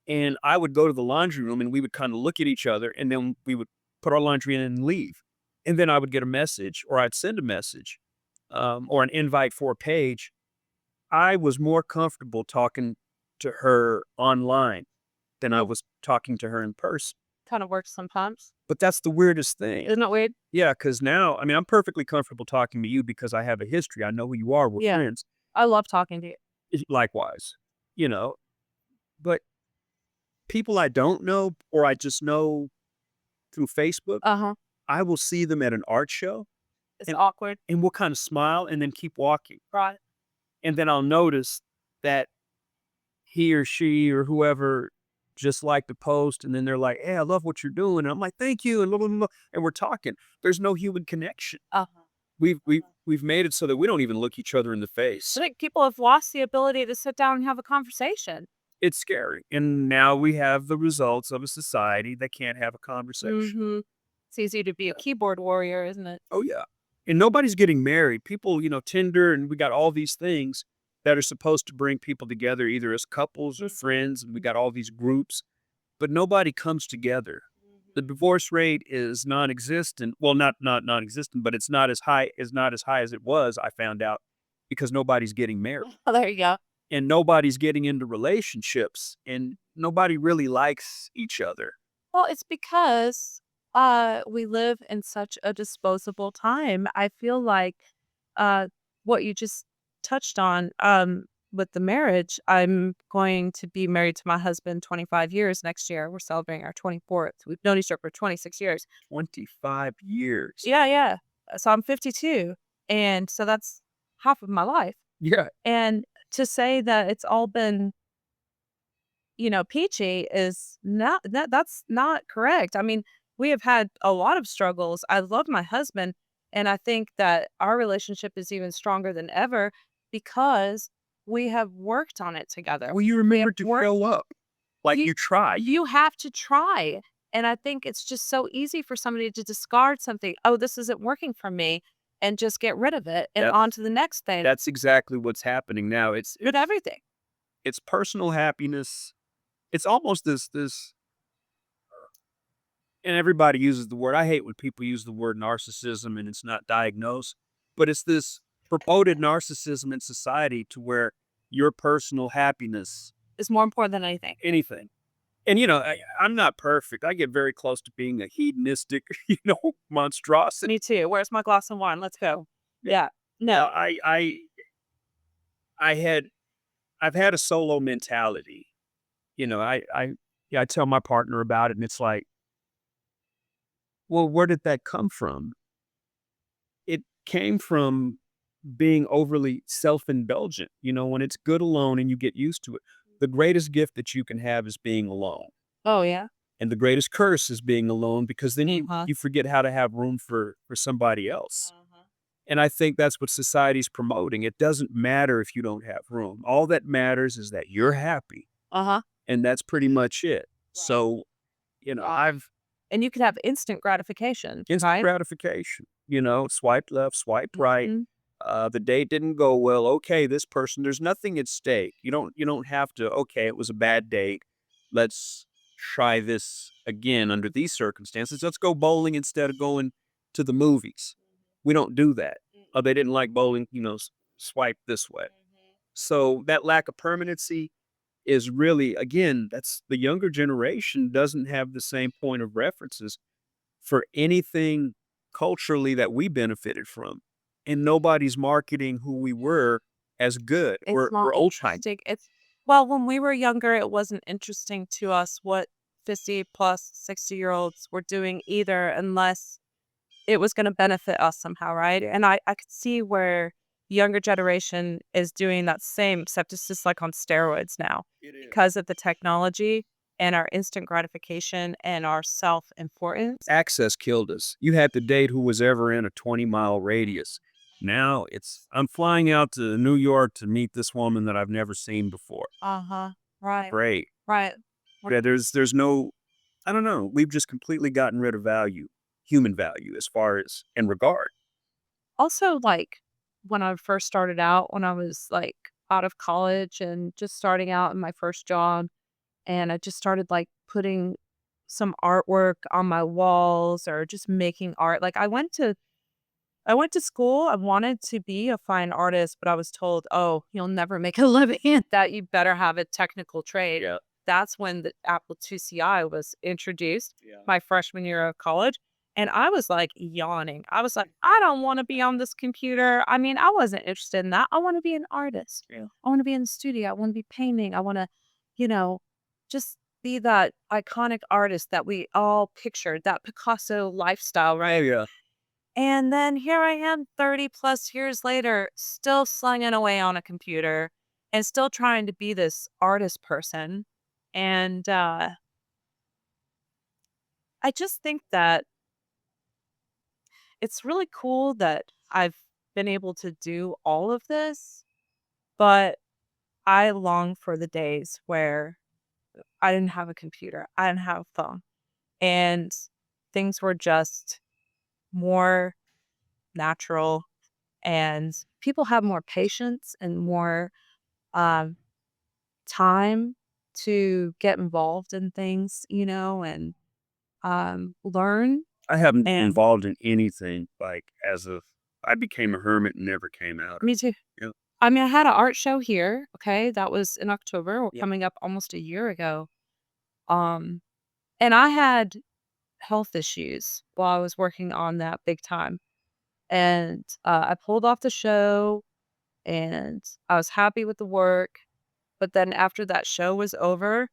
And I would go to the laundry room and we would kind of look at each other and then we would put our laundry in and leave. And then I would get a message or I'd send a message or an invite for a page. I was more comfortable talking to her online than I was talking to her in person. Kind of works sometimes. But that's the weirdest thing. Isn't it weird? Yeah, because now, I mean, I'm perfectly comfortable talking to you because I have a history. I know who you are. We're Yeah. friends. I love talking to you. Likewise, you know, but people I don't know or I just know through Facebook, Uh-huh. I will see them at an art show It's and, awkward. and we'll kind of smile and then keep walking. Right. And then I'll notice that he or she or whoever just liked the post. And then they're like, hey, I love what you're doing. And I'm like, thank you. And blah, blah, blah, and we're talking. There's no human connection. Uh-huh. We've made it so that we don't even look each other in the face. I think people have lost the ability to sit down and have a conversation. It's scary. And now we have the results of a society that can't have a conversation. Mm-hmm. It's easy to be a keyboard warrior, isn't it? Oh, yeah. And nobody's getting married. People, Tinder, and we got all these things that are supposed to bring people together, either as couples or friends. And we got all these groups, but nobody comes together. The divorce rate is non-existent. Well, not non-existent, but it's not as high as it was. I found out because nobody's getting married Oh, there you go. and nobody's getting into relationships, and nobody really likes each other. Well, it's because we live in such a disposable time. I feel like uh what you just touched on with the marriage, I'm going to be married to my husband 25 years next year. We're celebrating our 24th. We've known each other for 26 years. 25 years. Yeah, yeah. So I'm 52, and so that's half of my life. Yeah. And to say that it's all been peachy is that's not correct. I mean, we have had a lot of struggles. I love my husband, and I think that our relationship is even stronger than ever because we have worked on it together. Well, you remember to worked- show up. Like You- you tried. You have to try. And I think it's just so easy for somebody to discard something. Oh, this isn't working for me, and just get rid of it and That's- on to the next thing. That's exactly what's happening now. With everything. It's personal happiness. It's almost this and everybody uses the word. I hate when people use the word narcissism and it's not diagnosed, but it's this promoted narcissism in society to where your personal happiness, It's more important than anything. anything. And I'm not perfect. I get very close to being a hedonistic, monstrosity. Me too. Where's my glass of wine? Let's go. Yeah. Now, No. I've had a solo mentality. I tell my partner about it, and it's like, well, where did that come from? It came from being overly self-indulgent. When it's good alone and you get used to it, the greatest gift that you can have is being alone. Oh, yeah. And the greatest curse is being alone because then Uh-huh. you forget how to have room for somebody else. Uh-huh. And I think that's what society's promoting. It doesn't matter if you don't have room. All that matters is that you're happy. Uh-huh. And that's pretty much it. Right. So, I've And you could have instant gratification, instant right? gratification, swipe left, swipe right. Mhm. The date didn't go well. Okay, this person, there's nothing at stake. You don't have to, okay, it was a bad date. Let's try this again under these circumstances. Let's go bowling instead of going to the movies. We don't do that. Oh, they didn't like bowling, swipe this way. So that lack of permanency is really, again, that's the younger generation doesn't have the same point of references for anything culturally that we benefited from. And nobody's marketing who we were as good. It's not We're old time. interesting. Well, when we were younger, it wasn't interesting to us what 50 plus 60-year-olds were doing either, unless it was gonna benefit us somehow, right? And I could see where the younger generation is doing that same, except it's just, like, on steroids now It is. because of the technology and our instant gratification and our self-importance. Access killed us. You had to date who was ever in a 20-mile radius. Now I'm flying out to New York to meet this woman that I've never seen before. Uh-huh. Right. Great. Right. Yeah, there's no, I don't know. We've just completely gotten rid of value, human value, as far as in regard. Also, like, when I first started out, when I was, like, out of college and just starting out in my first job, and I just started, like, putting some artwork on my walls or just making art. Like, I went to school. I wanted to be a fine artist, but I was told, "Oh, you'll never make a living at that. You better have a technical trade." Yeah. That's when the Apple IIci was introduced Yeah. my freshman year of college, and I was, like, yawning. I was like, "I don't wanna be on this computer." I mean, I wasn't interested in that. I wanna be an artist. Yeah. I wanna be in the studio. I wanna be painting. I wanna, you know, just be that iconic artist that we all pictured, that Picasso lifestyle, right? Yeah. And then here I am 30 plus years later, still slinging away on a computer and still trying to be this artist person. And I just think that it's really cool that I've been able to do all of this, but I long for the days where I didn't have a computer, I didn't have a phone, and things were just more natural and people have more patience and more um, time to get involved in things, and learn. I haven't been And involved in anything like as of I became a hermit and never came out of me it. too. Yeah. I mean, I had an art show here. Okay, that was in October. We're Yeah. coming up almost a year ago. Um, and I had health issues while I was working on that big time, and I pulled off the show, and I was happy with the work. But then after that show was over,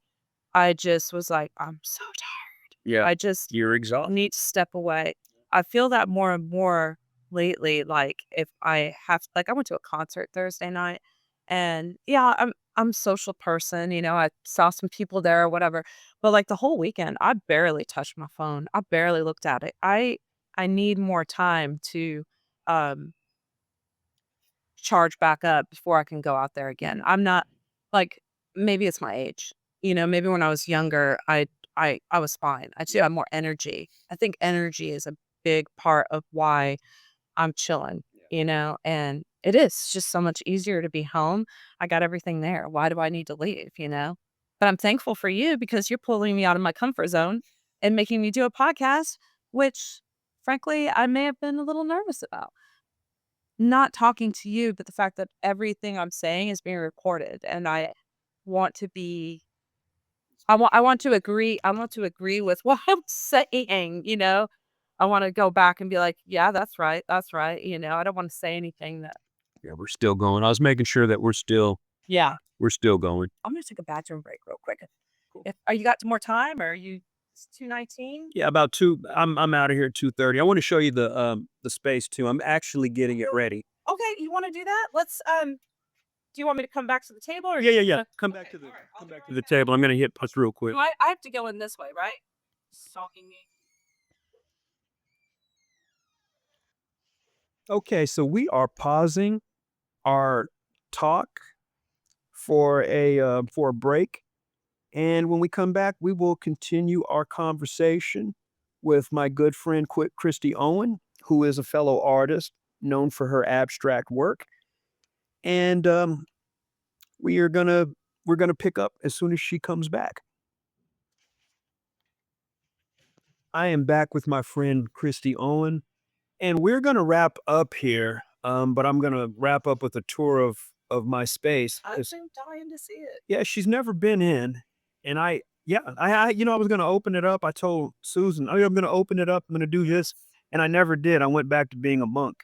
I just was like, "I'm so tired. Yeah. I just You're exhausted. need to step away." I feel that more and more lately, like, if I have like, I went to a concert Thursday night, and, yeah, I'm a social person, I saw some people there or whatever, but, like, the whole weekend, I barely touched my phone. I barely looked at it. I need more time to, um charge back up before I can go out there again. I'm not like, maybe it's my age. Maybe when I was younger, I was fine. I still have more energy. I think energy is a big part of why I'm chilling, and it is just so much easier to be home. I got everything there. Why do I need to leave? But I'm thankful for you because you're pulling me out of my comfort zone and making me do a podcast, which frankly, I may have been a little nervous about. Not talking to you, but the fact that everything I'm saying is being recorded, and want to be I want to agree with what I'm saying. I wanna go back and be like, "Yeah, that's right," I don't wanna say anything that. Yeah, we're still going. I was making sure that Yeah. we're still going. I'm gonna take a bathroom break real quick. Cool. Are you got more time, or are you it's 2:19? Yeah, about 2 I'm out of here at 2:30. I wanna show you the space too. I'm actually getting it ready. Okay, you wanna do that? Do you want me to come back to the table, or Yeah, yeah, yeah. gonna Come okay, back to the alright, I'll come be back right to the back. table. I'm gonna hit push real quick. I have to go in this way, right? stalking me. Okay, so we are pausing our talk for a break, and when we come back, we will continue our conversation with my good friend Christie Owen, who is a fellow artist known for her abstract work, and we are gonna we're gonna pick up as soon as she comes back. I am back with my friend Christy Owen, and we're gonna wrap up here. But I'm gonna wrap up with a tour of my space. I've been dying to see it. Yeah, she's never been in, and I was gonna open it up. I told Susan, "Oh, yeah, I'm gonna open it up. I'm gonna do this," and I never did. I went back to being a monk.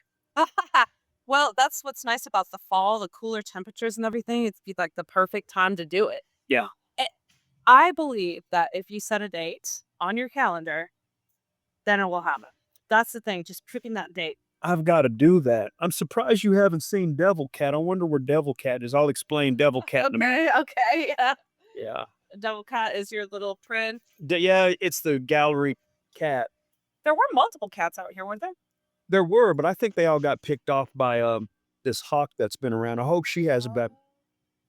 Well, that's what's nice about the fall, the cooler temperatures and everything. It's be like the perfect time to do it. Yeah, Eh, I believe that if you set a date on your calendar, then it will happen. That's the thing, just picking that date. I've got to do that. I'm surprised you haven't seen Devil Cat. I wonder where Devil Cat is. I'll explain Devil Cat in a minute. Okay, yeah. Yeah, Devil cat is your little friend. yeah, it's the gallery cat. There were multiple cats out here, weren't there? There were, but I think they all got picked off by this hawk that's been around. I hope she has a better.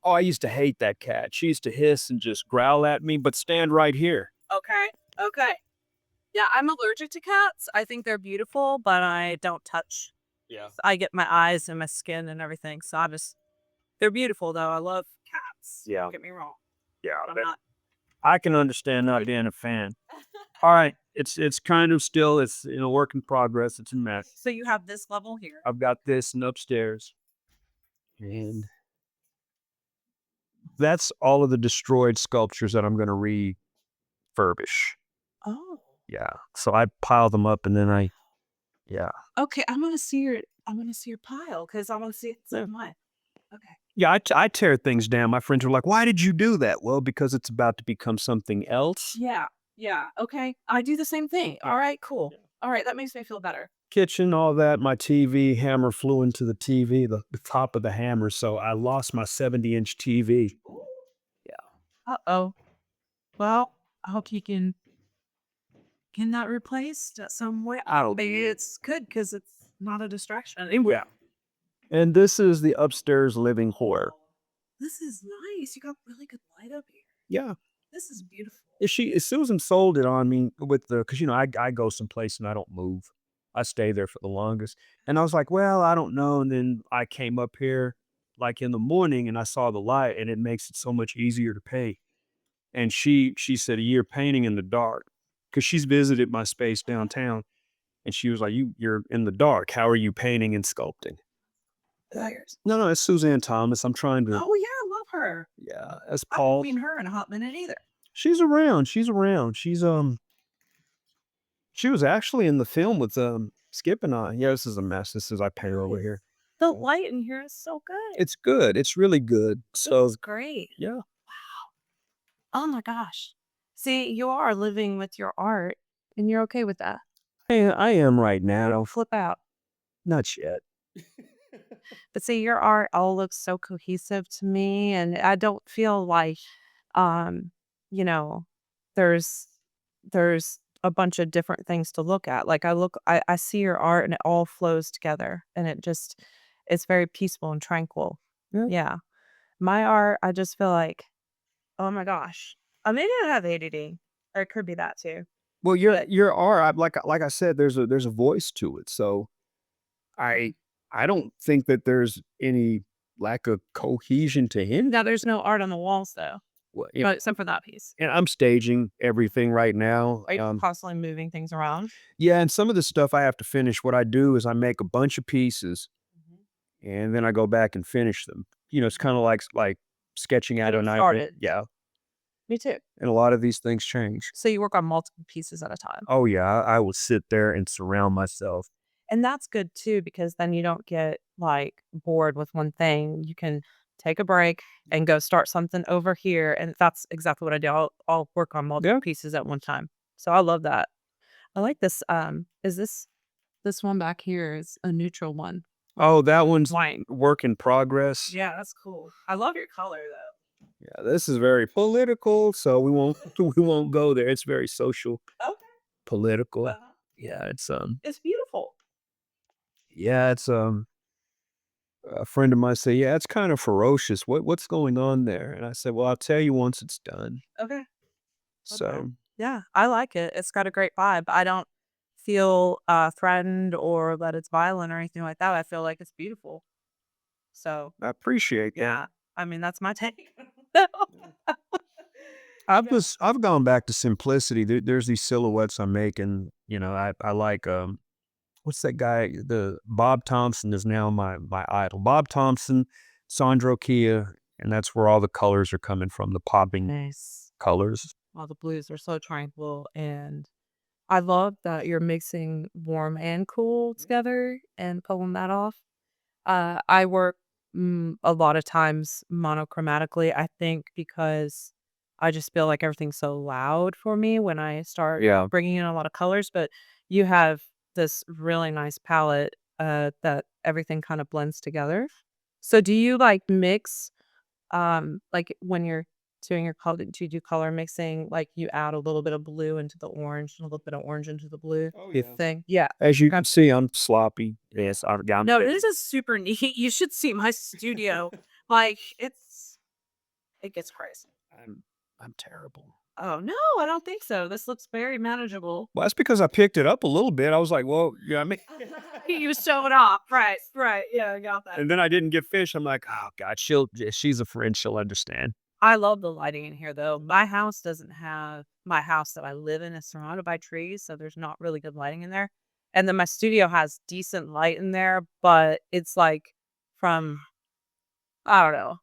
Oh, I used to hate that cat. She used to hiss and just growl at me, but stand right here. Okay. Okay. Yeah, I'm allergic to cats. I think they're beautiful, but I don't touch. Yeah. I get my eyes and my skin and everything. So they're beautiful though. I love cats. Yeah. Don't get me wrong. Yeah, I'm not. I can understand not being a fan. All right, it's kind of still it's in a work in progress. It's a mess. So you have this level here. I've got this and upstairs, and that's all of the destroyed sculptures that I'm going to refurbish. Oh. Yeah, so I pile them up, and then yeah, Okay, I'm gonna see your pile because I want to see it Yeah. in mine. Okay. yeah. I tear things down. My friends were like, "Why did you do that?" Well, because it's about to become something else. Yeah. Yeah. Okay. I do the same thing. All right. Cool. All right. That makes me feel better. Kitchen, all that. My TV hammer flew into the TV, the top of the hammer, so I lost my 70-inch TV. Uh-oh. Well, I hope you can get that replaced some way. I don't. Maybe it's good because it's not a distraction anymore. Yeah. And this is the upstairs living horror. This is nice. You got really good light up here. Yeah. This is beautiful. If Susan sold it on me with the, because I go someplace and I don't move. I stay there for the longest. And I was like, well, I don't know. And then I came up here like in the morning and I saw the light and it makes it so much easier to pay. And she said, you're painting in the dark because she's visited my space downtown. And she was like, you're in the dark. How are you painting and sculpting? Liars. No, it's Suzanne Thomas. I'm trying to, Oh yeah, I love her. yeah, as I haven't Paul. seen her in a hot minute either. She's around. She's around. She was actually in the film with Skip and I. Yeah, this is a mess. This is I pay her over here. The light in here is so good. It's good. It's really good. So It's great. yeah. Oh my gosh. See, you are living with your art and you're okay with that. I am right now. Don't flip out. Not yet. But see, your art all looks so cohesive to me, and I don't feel like, um, you know, there's there's a bunch of different things to look at. Like I see your art, and it all flows together, and it's very peaceful and tranquil. Yeah. Yeah, my art, I just feel like, oh my gosh, maybe I have ADD, or it could be that too. Well, your art, like I said, there's a voice to it. So I I don't think that there's any lack of cohesion to him. Now, there's no art on the walls though, Well, but except for that piece. and I'm staging everything right now. Are you constantly moving things around? Yeah, and some of the stuff I have to finish. What I do is I make a bunch of pieces and then I go back and finish them. It's kind of like sketching out Getting an idea. started. Yeah, Me too. and a lot of these things change. So you work on multiple pieces at a time. Oh yeah, I will sit there and surround myself. And that's good too, because then you don't get like bored with one thing. You can take a break and go start something over here. And that's exactly what I do. I'll work on multiple Yeah. pieces at one time. So I love that. I like this. Is this one back here is a neutral one. Oh, that one's White. work in progress. Yeah, that's cool. I love your color though. Yeah, this is very political, so we won't we won't go there. It's very social, Okay. political. Uh-huh. Yeah, It's beautiful. it's a friend of mine said, "Yeah, it's kind of ferocious. What's going on there?" And I said, "Well, I'll tell you once it's done." Okay. Okay. So, Yeah, I like it. It's got a great vibe. I don't feel threatened or that it's violent or anything like that. I feel like it's beautiful. So I appreciate that. yeah, I mean that's my take. Yeah. I've gone back to simplicity. There's these silhouettes I'm making. I like what's that guy? The Bob Thompson is now my idol. Bob Thompson, Sandro Kia, and that's where all the colors are coming from. The popping Nice. colors. All the blues are so tranquil, and I love that you're mixing warm and cool together and pulling that off. I work a lot of times monochromatically, I think, because I just feel like everything's so loud for me when I start Yeah. bringing in a lot of colors. But you have this really nice palette that everything kind of blends together. So, do you like mix, like when you're doing your color, do you do color mixing? Like you add a little bit of blue into the orange and a little bit of orange into the blue Oh yeah. thing? Yeah. As you Okay. can see, I'm sloppy. Yes, I'm No, this is super neat. You should see my studio. Like, it gets crazy. I'm I'm terrible. Oh, no, I don't think so. This looks very manageable. Well, that's because I picked it up a little bit. I was like, well, yeah, I mean, You show it off. Right, right. Yeah, I got that. and then I didn't get fish. I'm like, oh God, she's a friend. She'll understand. I love the lighting in here, though. My house that I live in is surrounded by trees, so there's not really good lighting in there. And then my studio has decent light in there, but it's like from, I don't know,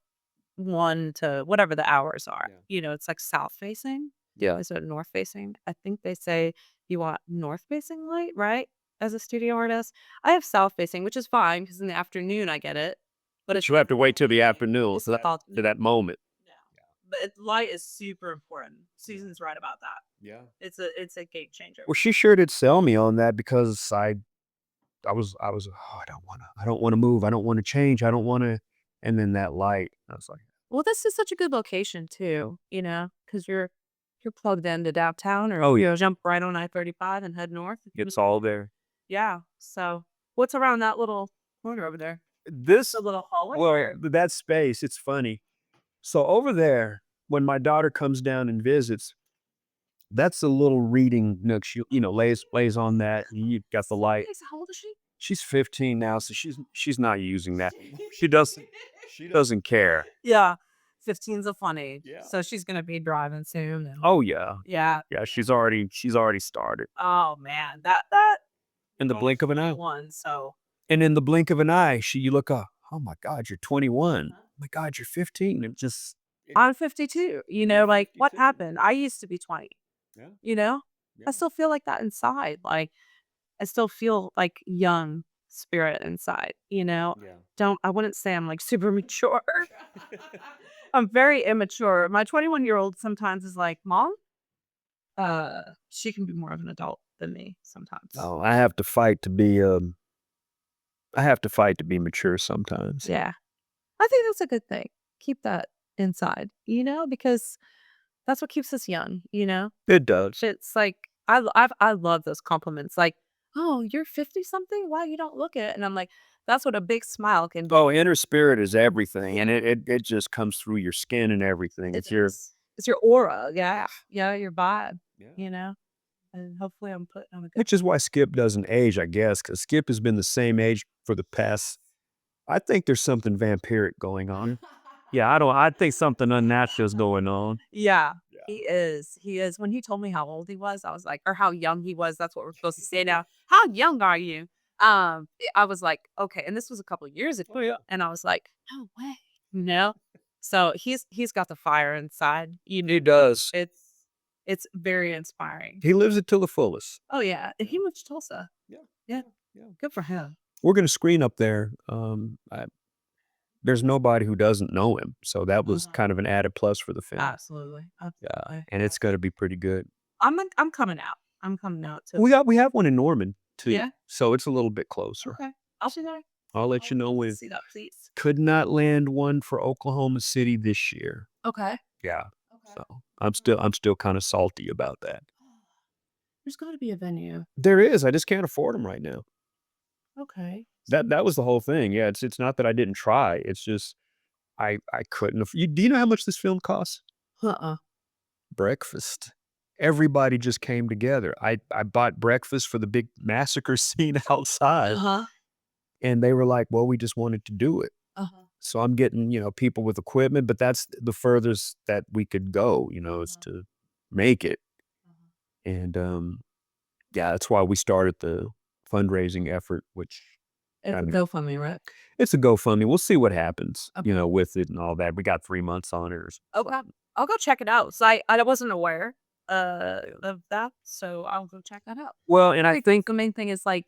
1 to whatever the hours are. Yeah. It's like south facing. Yeah. Is it north facing? I think they say you want north facing light, right? As a studio artist. I have south facing, which is fine because in the afternoon I get it. But it's You'll have to wait till the afternoon it's to that, called to that moment. no. But light is super important. Susan's right about that. Yeah. It's a game changer. Well, she sure did sell me on that because I was oh, I don't wanna move. I don't wanna change. I don't wanna, and then that light. I was like, Well, this is such a good location too, because you're plugged into downtown or oh yeah, jump right on I-35 and head north. it's all there. Yeah. So, what's around that little corner over there? This The little hallway? well, that space, it's funny. So over there, when my daughter comes down and visits, that's a little reading nook. She, lays on that. And you've got the light. Nice. How old is she? She's 15 now, so she's not using that. She doesn't care. Yeah. 15's a fun age. Yeah. So she's gonna be driving soon. Oh yeah. Yeah. Yeah, she's already started. Oh man, that In the blink of an eye. one. So And in the blink of an eye, you look up, "Oh my god, you're 21. Oh my god, you're 15." It just I'm 52. Like what happened? I used to be 20. Yeah. You know, Yeah. I still feel like that inside. Like I still feel like young spirit inside. Yeah. Don't I wouldn't say I'm like super mature. I'm very immature. My 21-year-old sometimes is like, "Mom?" She can be more of an adult than me sometimes. Oh, I have to fight to be mature sometimes. Yeah. I think that's a good thing. Keep that inside, because that's what keeps us young. It does. It's like I love those compliments like, "Oh, you're 50 something? Wow, you don't look it." And I'm like, that's what a big smile can do. Oh, inner spirit is everything, and it just comes through your skin and everything. It It's your is. It's your aura. Yeah. Yeah, your vibe, Yeah. you know? And hopefully I'm putting on a good. which is why Skip doesn't age, I guess, because Skip has been the same age for the past. I think there's something vampiric going on. Yeah, I think something unnatural is going on. Yeah, Yeah. he is. He is. When he told me how old he was, I was like, or how young he was. That's what we're supposed to say now. How young are you? I was like, okay. And this was a couple of years ago. Oh, yeah. And I was like, no way. So he's got the fire inside. He does. It's very inspiring. He lives it to the fullest. Oh yeah. And he moved to Tulsa. Yeah. Yeah. Yeah. Good for him. We're gonna screen up there. There's nobody who doesn't know him, so that was kind of an added plus for the film. Absolutely. Yeah, Absolutely. and it's gonna be pretty good. I'm coming out. I'm coming out too. We have one in Norman too, Yeah? so it's a little bit closer. Okay. I'll see there. I'll let you know when. See that, please. Could not land one for Oklahoma City this year. Okay. Yeah. Okay. So I'm still kind of salty about that. There's got to be a venue. There is. I just can't afford them right now. Okay. That was the whole thing. Yeah, it's not that I didn't try. It's just I couldn't. Do you know how much this film costs? Uh-uh. Breakfast. Everybody just came together. I bought breakfast for the big massacre scene outside, Uh-huh. and they were like, "Well, we just wanted to do it." Uh-huh. So I'm getting, people with equipment, but that's the furthest that we could go, is Uh-huh. to make it. Uh-huh. And yeah, that's why we started the fundraising effort, which It's I a mean, GoFundMe, right? it's a GoFundMe. We'll see what happens, Okay. with it and all that. We got 3 months on it. Okay. I'll go check it out. So I wasn't aware of that, so I'll go check that out. Well, and I I think think the main thing is like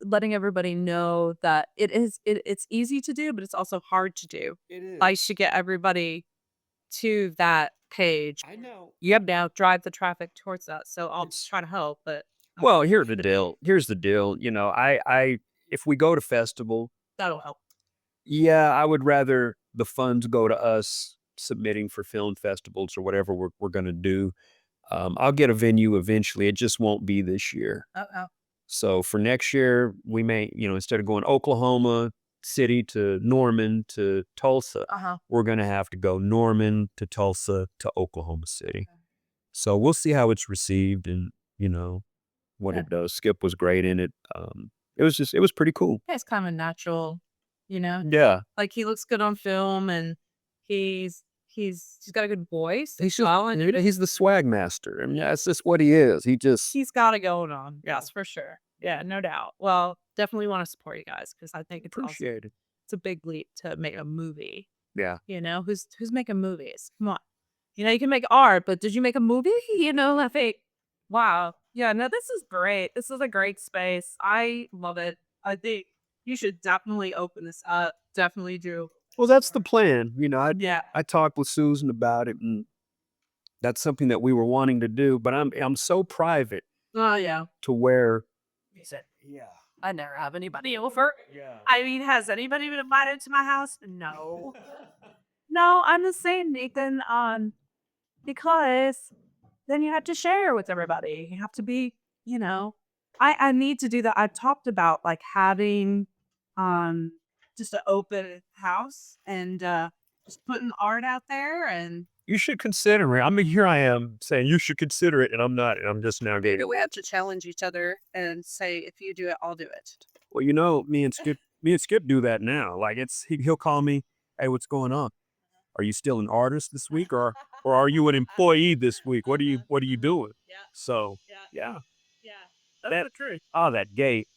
letting everybody know that it's easy to do, but it's also hard to do. it I is. should get everybody to that page. I know. Yep, now drive the traffic towards that. So I'll It's try to help, but Well, here's the deal. Here's the deal. I if we go to festival, that'll help. yeah, I would rather the funds go to us submitting for film festivals or whatever we're gonna do. I'll get a venue eventually. It just won't be this year. Uh-oh. So for next year, we may, instead of going Oklahoma City to Norman to Tulsa, Uh-huh. we're gonna have to go Norman to Tulsa to Oklahoma City. So we'll see how it's received and what Yeah. it does. Skip was great in it. It was pretty cool. Yeah, it's kind of natural, you know? Yeah. Like he looks good on film and he's got a good voice. He's just he's the swag master. I mean, yeah, it's just what he is. He's got it going on. Yes, for sure. Yeah, no doubt. Well, definitely want to support you guys because I think it's also Appreciate it. it's a big leap to make a movie. Yeah. Who's making movies? Come on. You can make art, but did you make a movie? I think, wow. Yeah, no, this is great. This is a great space. I love it. I think you should definitely open this up. Definitely do. Well, that's the plan. Yeah. I talked with Susan about it, and that's something that we were wanting to do. But I'm so private Oh, yeah. to where. He said, Yeah. I never have anybody over. Yeah. I mean, has anybody been invited to my house? No. No, I'm the same, Nathan. Because then you have to share with everybody. You have to be, you know, I need to do that. I talked about like having um just an open house and just putting art out there and You should consider it. I mean, here I am saying you should consider it, and I'm not. And I'm just now getting. we have to challenge each other and say if you do it, I'll do it. Well, me and Skip do that now. Like he'll call me, "Hey, what's going on? Are you still an artist this week, or are you an employee this week? What are you doing?" Yeah, So yeah, yeah, yeah. That's that the truth. that gate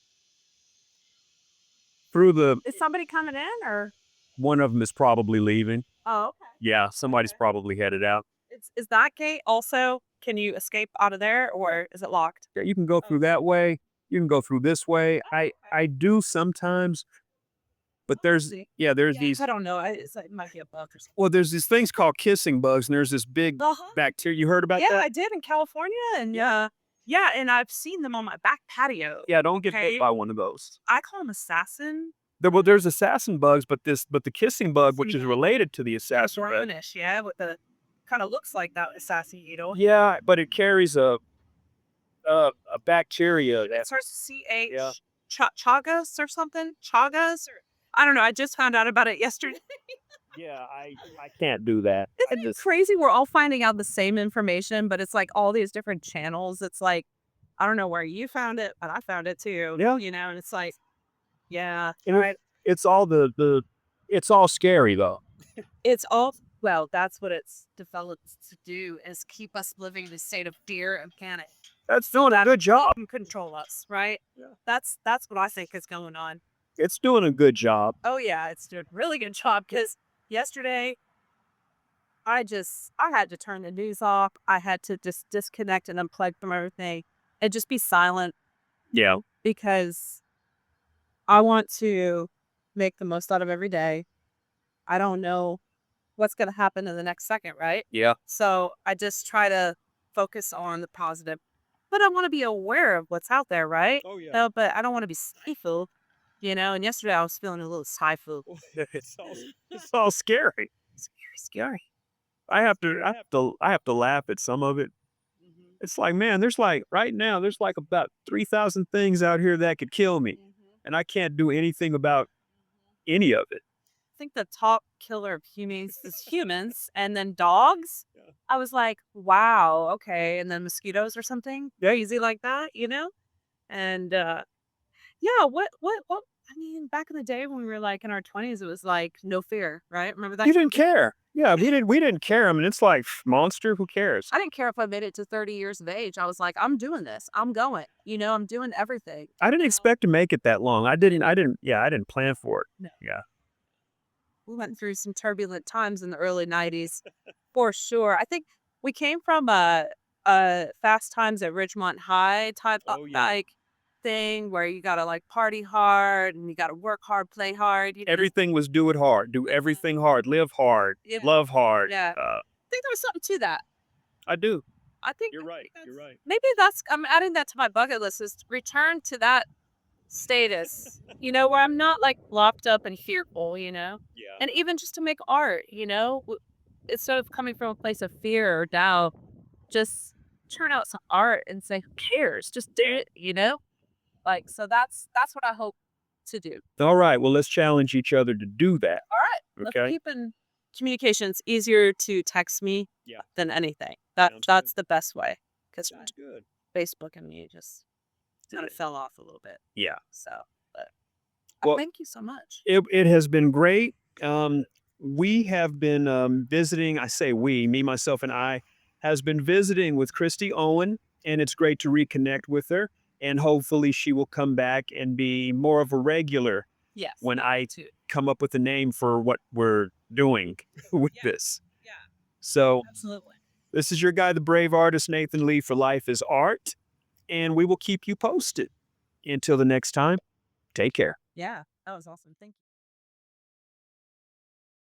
through the Is somebody coming in or one of them is probably leaving. oh okay. Yeah, somebody's Okay. probably headed out. Is that gate also can you escape out of there or is it locked? Yeah, you can go through that way. You can go through this way. I do sometimes, but there's See. yeah, there's Yeah, these I don't know. It might be a bug or something. well, there's these things called kissing bugs, and there's this big Uh-huh. bacteria. You heard about Yeah, that? I did in California, and yeah, and I've seen them on my back patio. Yeah, don't get Okay. bit by one of those. I call them assassin. There's assassin bugs, but the kissing bug, which Kissing is bug. related to the It's assassin bug, brownish, yeah, with the kind of looks like that assassin needle. yeah, but it carries a bacteria It that starts with yeah. CH Chagas or something. Chagas or I don't know. I just found out about it yesterday. Yeah, I can't do that. I Isn't it just crazy? We're all finding out the same information, but it's like all these different channels. It's like I don't know where you found it, but I found it too. yeah, And it's like, yeah, you know, right. it's all the it's all scary though. It's all well, that's what it's developed to do is keep us living in a state of fear and panic. That's doing a good job. And control us, right? Yeah. That's what I think is going on. It's doing a good job. Oh yeah, it's doing a really good job because yesterday I had to turn the news off. I had to just disconnect and unplug from everything and just be silent Yeah. because I want to make the most out of every day. I don't know what's going to happen in the next second, right? Yeah. So I just try to focus on the positive, but I want to be aware of what's out there, right? Oh yeah. No, but I don't want to be stifled, And yesterday I was feeling a little stifled. it's all scary. Scary, scary. I have to laugh at some of it. Mhm. It's like, man, there's like right now, there's like about 3,000 things out here that could kill me, Mhm. and I can't do anything about any of it. I think the top killer of humans is humans, and then dogs. Yeah. I was like, "Wow, okay," and then mosquitoes or something crazy like that, you know? And, yeah, what I mean, back in the day when we were, like, in our 20s, it was like, no fear, right? Remember that? You didn't care. Yeah, we didn't care. I mean, it's like monster. Who cares? I didn't care if I made it to 30 years of age. I was like, "I'm doing this. I'm going." I'm doing everything. I didn't Now expect to make it that long. I didn't. I didn't. Yeah, I didn't plan for it. no. Yeah. We went through some turbulent times in the early 90s for sure. I think we came from a Fast Times at Ridgemont High type Oh yeah. like thing where you gotta like party hard and you gotta work hard, play hard. Everything was do it hard. Do everything hard. Live hard. Yeah. Love hard. Yeah. I think there was something to that. I do. I You're right. think You're that's right. maybe that's I'm adding that to my bucket list is to return to that status, where I'm not like locked up and fearful. Yeah. And even just to make art, instead of coming from a place of fear or doubt, just turn out some art and say, who cares? Just do it. Like, so that's what I hope to do. All right. Well, let's challenge each other to do that. All right. Let's Okay. keep in communication. It's easier to text me Yeah. than anything. That Sounds good. that's the best way. Because Sounds good. Facebook and me just kind of fell off a little bit. Yeah. So, but Well, thank you so much. it has been great. We have been visiting. I say we, me, myself, and I, has been visiting with Christie Owen, and it's great to reconnect with her. And hopefully, she will come back and be more of a regular Yes. when I too. come up with a name for what we're doing with Yeah. this. Yeah. So, Absolutely. this is your guy, the brave artist, Nathan Lee, for Life is Art, and we will keep you posted. Until the next time, take care. Yeah. That was awesome. Thank you.